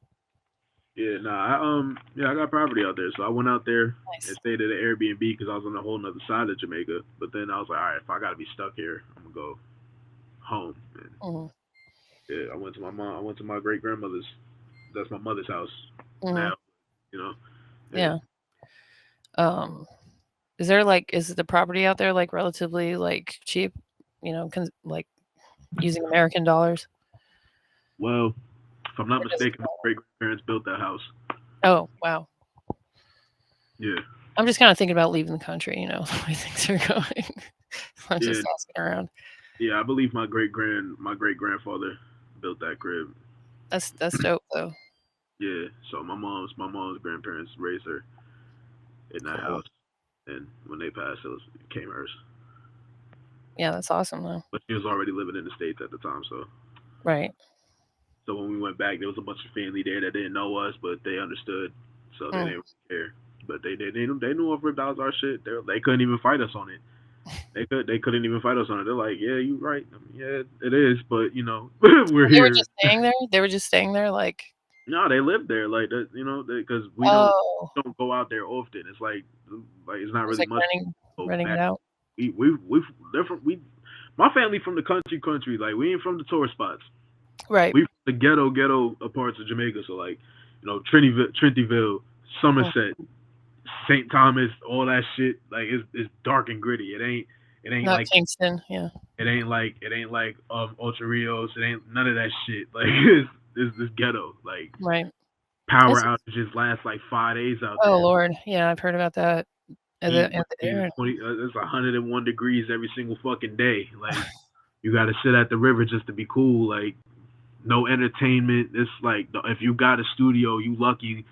yeah, I got property out there, so I went out there and stayed at an Airbnb because I was on a whole nother side of Jamaica. But then I was like, all right, if I gotta be stuck here, I'm gonna go home. And, yeah, I went to my mom. I went to my great grandmother's. That's my mother's house now. You know. Yeah. Is the property out there like relatively like cheap? You know, like using American dollars? Well, if I'm not mistaken, my great grandparents built that house. Oh, wow. Yeah. I'm just kind of thinking about leaving the country, you know, the way things are going. I'm just asking around. Yeah, I believe my great grandfather built that crib. That's dope though. Yeah. So my mom's grandparents raised her in that house, and when they passed, it became hers. Yeah, that's awesome though. But she was already living in the States at the time, so. Right. So when we went back, there was a bunch of family there that didn't know us, but they understood, so they didn't really care. But they knew if Rip That was our shit. They couldn't even fight us on it. They couldn't even fight us on it. They're like, yeah, you're right. I mean, yeah, it is, but you know, we're here. They were just staying there. They were just staying there, like. No, they lived there, like that, you know, because we don't go out there often. It's like it's not really much. Renting it out. My family from the country. Like we ain't from the tourist spots. Right. We from the ghetto parts of Jamaica. So like, you know, Trentyville, Somerset, St. Thomas, all that shit. Like it's dark and gritty. It ain't Not like Kingston. Yeah. It ain't like Ocho Rios. It ain't none of that shit. Like it's ghetto. Like right. Power outages last like 5 days out there. Oh Lord, yeah, I've heard about that. It's 101 degrees every single fucking day. Like you got to sit at the river just to be cool. Like no entertainment. It's like if you got a studio, you lucky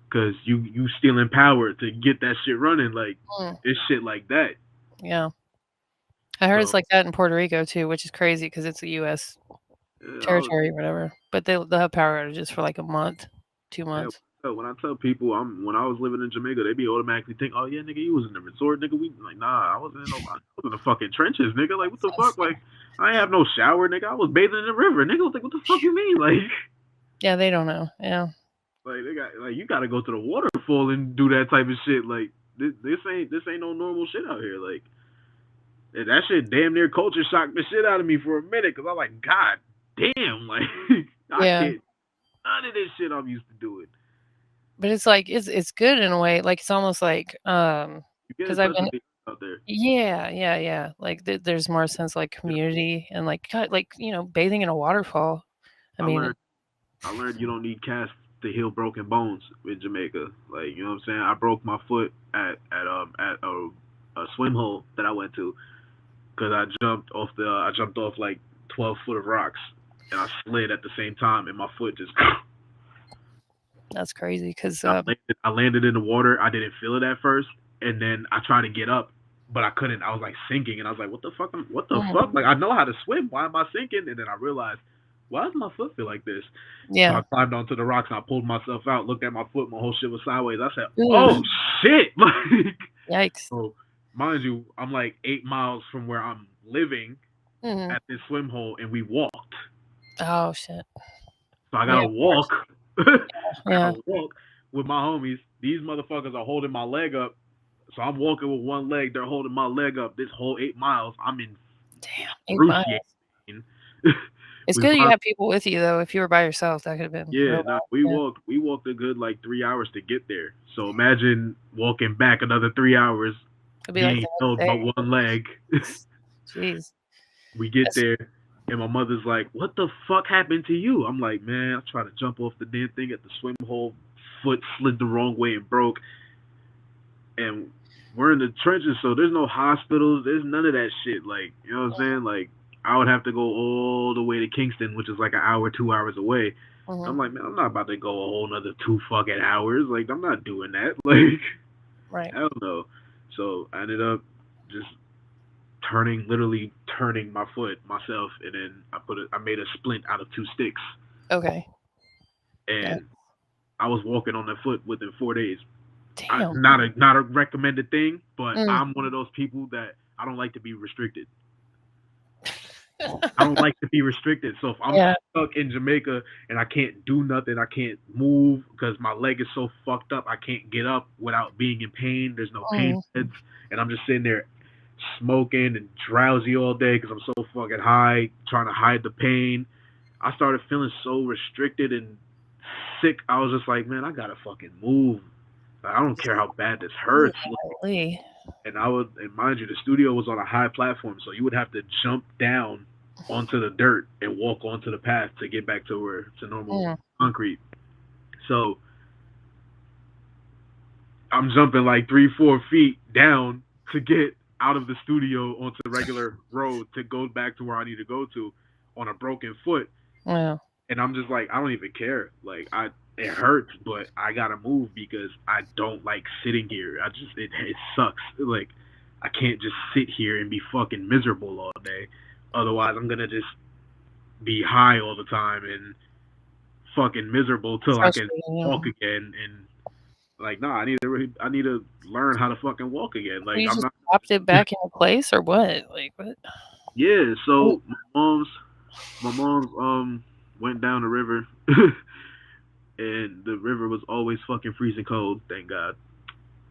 because you stealing power to get that shit running. Like it's shit like that. Yeah, I heard it's like that in Puerto Rico too, which is crazy because it's a U.S. territory or whatever. But they'll have power outages for like a month, 2 months. Yeah, when I tell people when I was living in Jamaica, they be automatically think, oh yeah, nigga, you was in the resort, nigga. We like, nah, I wasn't in the fucking trenches, nigga. Like what the fuck? Like I ain't have no shower, nigga. I was bathing in the river, nigga. I was like, what the fuck you mean? Like yeah, they don't know. Yeah. Like you gotta go to the waterfall and do that type of shit. Like this ain't no normal shit out here. Like that shit damn near culture shocked the shit out of me for a minute because I'm like, God damn, like I can't none of this shit I'm used to doing. But it's like it's good in a way. Like it's almost like because I've been out there. Yeah. Like there's more sense like community and like you know bathing in a waterfall. I learned you don't need cast to heal broken bones in Jamaica. Like you know what I'm saying. I broke my foot at a swim hole that I went to because I jumped off like 12 foot of rocks and I slid at the same time and my foot just. That's crazy because I landed in the water. I didn't feel it at first, and then I tried to get up, but I couldn't. I was like sinking, and I was like, "What the fuck? What the fuck? Like I know how to swim. Why am I sinking?" And then I realized, why does my foot feel like this? Yeah. So I climbed onto the rocks and I pulled myself out. Looked at my foot. My whole shit was sideways. I said, "Oh shit!" Like, yikes. So mind you, I'm like 8 miles from where I'm living at this swim hole, and we walked. Oh shit. So I gotta walk. Yeah. Walk with my homies. These motherfuckers are holding my leg up. So I'm walking with one leg. They're holding my leg up. This whole 8 miles, I'm in. Damn, 8 miles. It's good you have people with you though. If you were by yourself, that could have been. Yeah, we walked a good like 3 hours to get there. So imagine walking back another 3 hours. It'd be like held by one leg. Jeez. We get there. And my mother's like, what the fuck happened to you? I'm like, man, I tried to jump off the damn thing at the swim hole. Foot slid the wrong way and broke. and we're in the trenches, so there's no hospitals, there's none of that shit. Like, you know what I'm saying? Like, I would have to go all the way to Kingston, which is like an hour, 2 hours away. I'm Mhm. like, man, I'm not about to go a whole nother 2 fucking hours. Like, I'm not doing that. Like, Right. hell no. So I ended up just literally turning my foot myself, and then I made a splint out of two sticks, Okay. That, and I was walking on that foot within 4 days. damn. Not a recommended thing, but Mm. I'm one of those people that I don't like to be restricted. I don't like to be restricted. So if I'm Yeah. stuck in Jamaica and I can't do nothing, I can't move because my leg is so fucked up, I can't get up without being in pain. There's no pain Mm. meds, and I'm just sitting there smoking and drowsy all day because I'm so fucking high, trying to hide the pain. I started feeling so restricted and sick. I was just like, man, I gotta fucking move. Like, I don't care how bad this hurts. Golly. And mind you, the studio was on a high platform, so you would have to jump down onto the dirt and walk onto the path to get back to where to normal Mm. concrete. So I'm jumping like 3, 4 feet down to get out of the studio onto the regular road to go back to where I need to go to on a broken foot. Yeah. And I'm just like, I don't even care. Like, it hurts, but I gotta move because I don't like sitting here. It sucks. Like, I can't just sit here and be fucking miserable all day. Otherwise, I'm gonna just be high all the time and fucking miserable till I can Frustrating. Yeah. walk again. And like, nah, I need to learn how to fucking walk again. Well, Like, you I'm just not. popped it back into place, or what? Like what? Yeah. So my mom's went down the river, and the river was always fucking freezing cold. Thank God.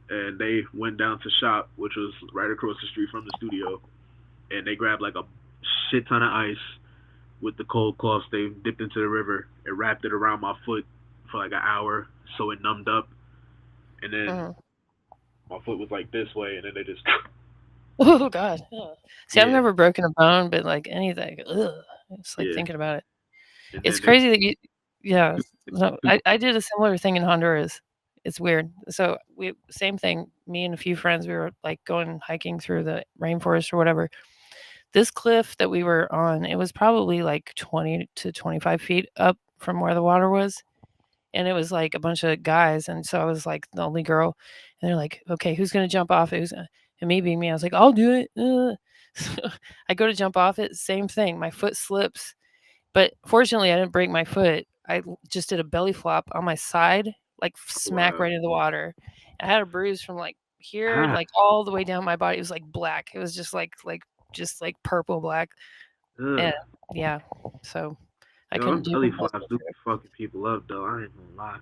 And they went down to shop, which was right across the street from the studio, and they grabbed like a shit ton of ice with the cold cloths. They dipped into the river and wrapped it around my foot for like an hour so it numbed up, and then Mhm. my foot was like this way, and then they just Oh God. Ugh. See, I've yeah, never broken a bone, but like anything, ugh. It's like yeah, thinking about it. and It's then they crazy that you. Yeah. No, I did a similar thing in Honduras. It's weird. So we same thing. Me and a few friends, we were like going hiking through the rainforest or whatever. This cliff that we were on, it was probably like 20 to 25 feet up from where the water was. And it was like a bunch of guys. And so I was like the only girl. And they're like, okay, who's going to jump off it? And me being me, I was like, I'll do it. So I go to jump off it. Same thing. My foot slips. But fortunately, I didn't break my foot. Just did a belly flop on my side, like smack wow, right into the water. I had a bruise from like here, ah, like all the way down my body. It was like black. It was just like purple black. ugh. And yeah, so I Yo, couldn't them do belly the rest flops of do the be trip. fucking people up though. I ain't gonna lie.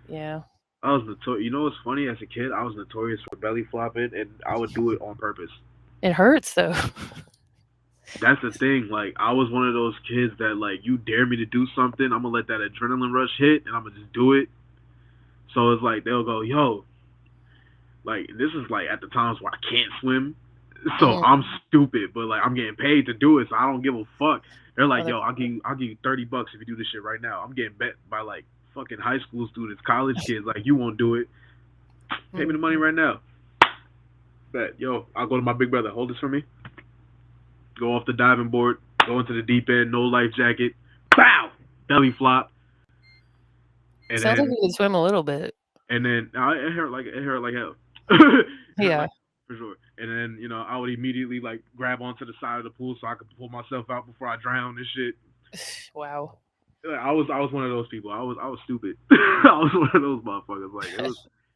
Yeah, I was notorious. You know what's funny? As a kid, I was notorious for belly flopping, and I would do it on purpose. it hurts though. That's the thing. Like, I was one of those kids that, like, you dare me to do something, I'm gonna let that adrenaline rush hit, and I'm gonna just do it. So it's like they'll go, yo, like, this is like at the times where I can't swim, so Mm, I'm stupid, but like I'm getting paid to do it, so I don't give a fuck. They're oh, like, yo, that's I'll give you $30 if you do this shit right now. I'm getting bet by like fucking high school students, college kids, like you won't do it. Pay me mm. the money right now. Bet, yo, I'll go to my big brother. Hold this for me. Go off the diving board. Go into the deep end. No life jacket. Bow. Belly flop. And Sounds like then you can swim a little bit. it hurt like hell. It hurt Yeah. like for sure. And then I would immediately like grab onto the side of the pool so I could pull myself out before I drown and shit. Wow. Like, I was one of those people. I was stupid. I was one of those motherfuckers. Like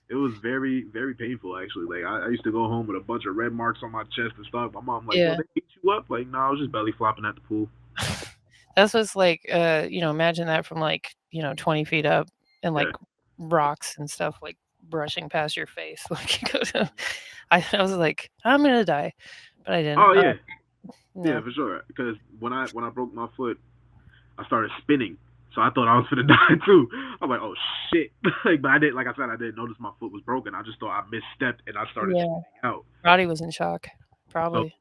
it was very very painful actually. Like I used to go home with a bunch of red marks on my chest and stuff. My mom like, yo, Yeah. they beat you up? Like, no, I was just belly flopping at the pool. That's what's like, imagine that from like, 20 feet up and like Yeah. rocks and stuff like brushing past your face. Like, I was like, I'm gonna die, but I didn't. Oh yeah. Yeah, No. for sure. Because when I broke my foot, I started spinning. So I thought I was gonna die too. I'm like, oh shit! Like, but I didn't. Like I said, I didn't notice my foot was broken. I just thought I misstepped and I started Yeah. spinning out. Roddy was in shock, So probably.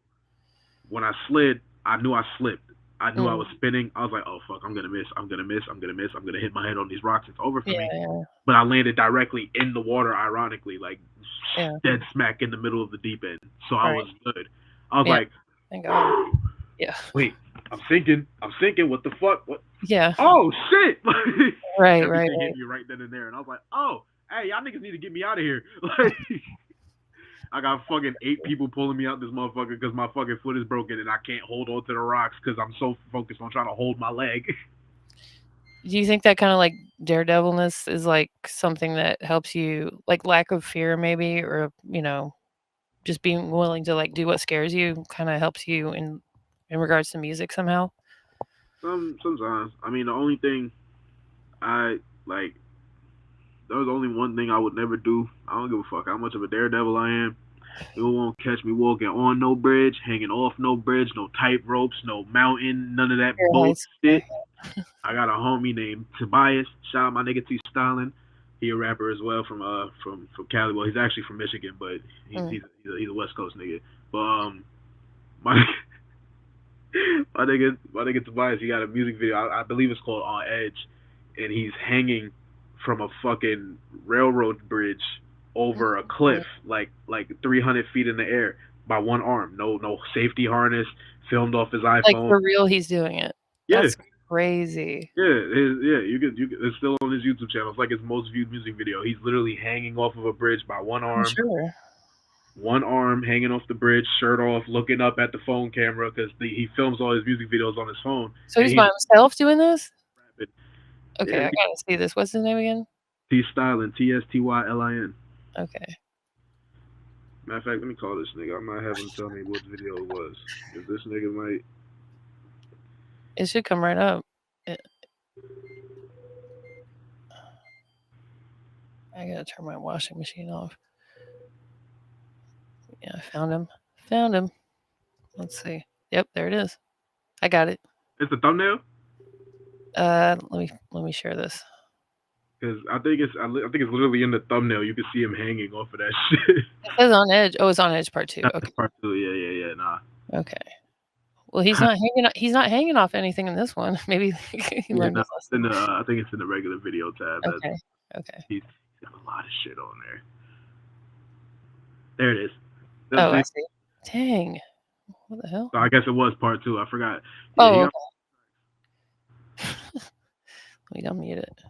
when I slid, I knew I slipped. I knew I was spinning. I was like, oh fuck, I'm gonna miss. I'm gonna miss. I'm gonna miss. I'm gonna hit my head on these rocks. It's over for me. Yeah. But I landed directly in the water, ironically, like Yeah. dead smack in the middle of the deep end. So I Right. was good. I was Yeah. like, Thank God. Yeah. wait, I'm sinking. What the fuck? What? Yeah. Oh shit! Right. Everything hit me right then and there, and I was like, oh, hey, y'all niggas need to get me out of here. Like, I got fucking 8 people pulling me out this motherfucker because my fucking foot is broken and I can't hold on to the rocks because I'm so focused on trying to hold my leg. Do you think that kind of like daredevilness is like something that helps you, like lack of fear maybe, or just being willing to like do what scares you kind of helps you in regards to music somehow? Sometimes. I mean, the only thing I like, there was only one thing I would never do. I don't give a fuck how much of a daredevil I am. You won't catch me walking on no bridge, hanging off no bridge, no tight ropes, no mountain, none of that bullshit. I got a homie named Tobias. Shout out my nigga T Styling. He a rapper as well from Cali. Well, he's actually from Michigan, but he's a West Coast nigga. But my nigga Tobias, he got a music video. I believe it's called On Edge, and he's hanging from a fucking railroad bridge over a cliff, like 300 feet in the air by one arm. No safety harness. Filmed off his iPhone. Like for real, he's doing it. Yeah. That's crazy. Yeah, you could. It's still on his YouTube channel. It's like his most viewed music video. He's literally hanging off of a bridge by one arm. Sure. One arm hanging off the bridge, shirt off, looking up at the phone camera because he films all his music videos on his phone. So he's by himself doing this? Rapid. Okay, Yeah, I gotta see this. What's his name again? T Stylin, TSTYLIN. Okay. Matter of fact, let me call this nigga. I might have him tell me what video it was. If this nigga might. It should come right up. I gotta turn my washing machine off. Yeah, I found him. Let's see. Yep, there it is. I got it. It's the thumbnail? Let me share this. Because I think it's literally in the thumbnail. You can see him hanging off of that shit. It says On Edge. Oh, it's On Edge Part 2. Okay. Part 2. Yeah. Nah. Okay. Well, he's not hanging off anything in this one. Maybe he learned his lesson. I think it's in the regular video tab. Okay. He's got a lot of shit on there. There it is. Oh, I see. Dang. What the hell? So I guess it was Part 2. I forgot. Oh, okay. Let me unmute it.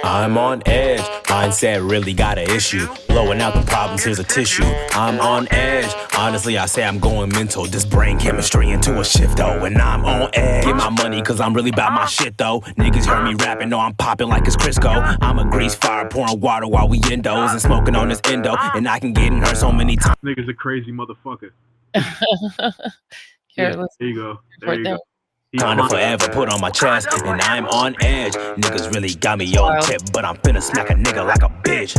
I'm on edge, mindset really got an issue. Blowing out the problems, here's a tissue. I'm on edge, honestly I say I'm going mental. This brain chemistry into a shift though. And I'm on edge, get my money cause I'm really about my shit though. Niggas heard me rapping, know I'm popping like it's Crisco. I'm a grease fire pouring water while we endos and smoking on this endo. And I can get in her so many times. Nigga's a crazy motherfucker. Here, there you go. There you go. Trying to forever put on my chest, and I'm on edge. Niggas really got me on tip, but I'm finna smack a nigga like a bitch.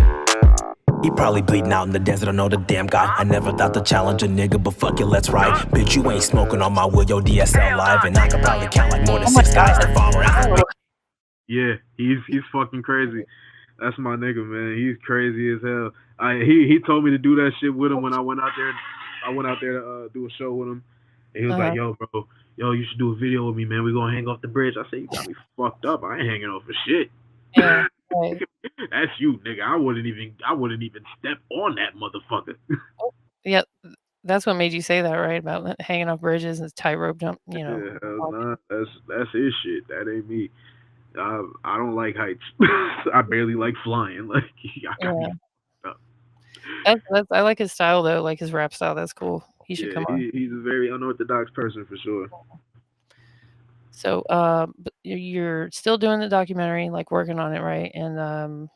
He probably bleeding out in the desert, I know the damn guy. I never thought to challenge a nigga, but fuck it, let's ride. Bitch, you ain't smoking on my wheel, yo DSL live, and I could probably count like more than 6 guys to farmer. Yeah, he's fucking crazy. That's my nigga, man. He's crazy as hell. He told me to do that shit with him when I went out there. I went out there to do a show with him, and he was like, "Yo, bro, you should do a video with me, man. We gonna hang off the bridge." I said, "You got me fucked up. I ain't hanging off of shit." Yeah, right. That's you, nigga. I wouldn't even step on that motherfucker. Yeah, that's what made you say that, right? About hanging off bridges and tightrope jump. Yeah, nah, that's his shit. That ain't me. I don't like heights. I barely like flying. Like, I like his style though, like his rap style. That's cool. He should come on. He's a very unorthodox person for sure. So, but you're still doing the documentary, like working on it, right? And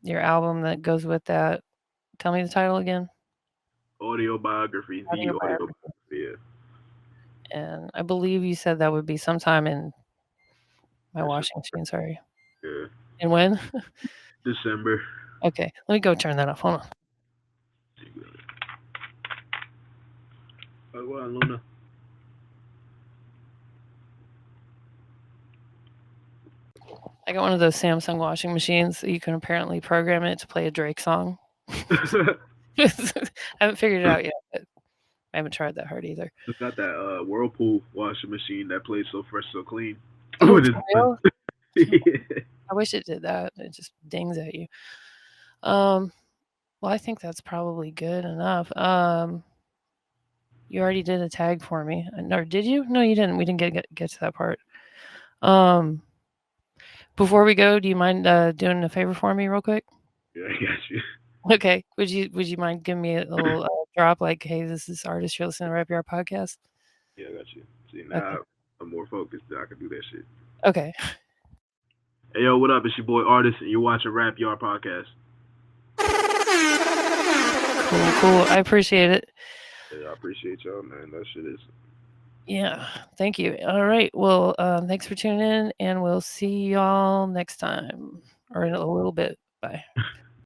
your album that goes with that. Tell me the title again. Autobiography. The autobiography. Yeah. And I believe you said that would be sometime in my washing machine. Sorry. Yeah. And when? December. Okay, let me go turn that off. Hold on. Well, Luna. I got one of those Samsung washing machines that you can apparently program it to play a Drake song. I haven't figured it out yet. But I haven't tried that hard either. It's got that Whirlpool washing machine that plays So Fresh, So Clean. Oh, When for real? yeah. I wish it did that. It just dings at you. Well, I think that's probably good enough. You already did a tag for me. Or did you? No, you didn't. We didn't get to that part. Before we go, do you mind doing a favor for me real quick? Yeah, I got you. Okay. Would you mind giving me a little drop like, hey, this is artist, you're listening to Rap Yard Podcast? Yeah, I got you. See, now Okay. I'm more focused. I can do that shit. Okay. Hey, yo, what up? It's your boy Artist, and you're watching Rap Yard Podcast. Cool. I appreciate it. Yeah, I appreciate y'all, man. That shit is. Yeah. Thank you. All right. Well, thanks for tuning in, and we'll see y'all next time or in a little bit. Bye.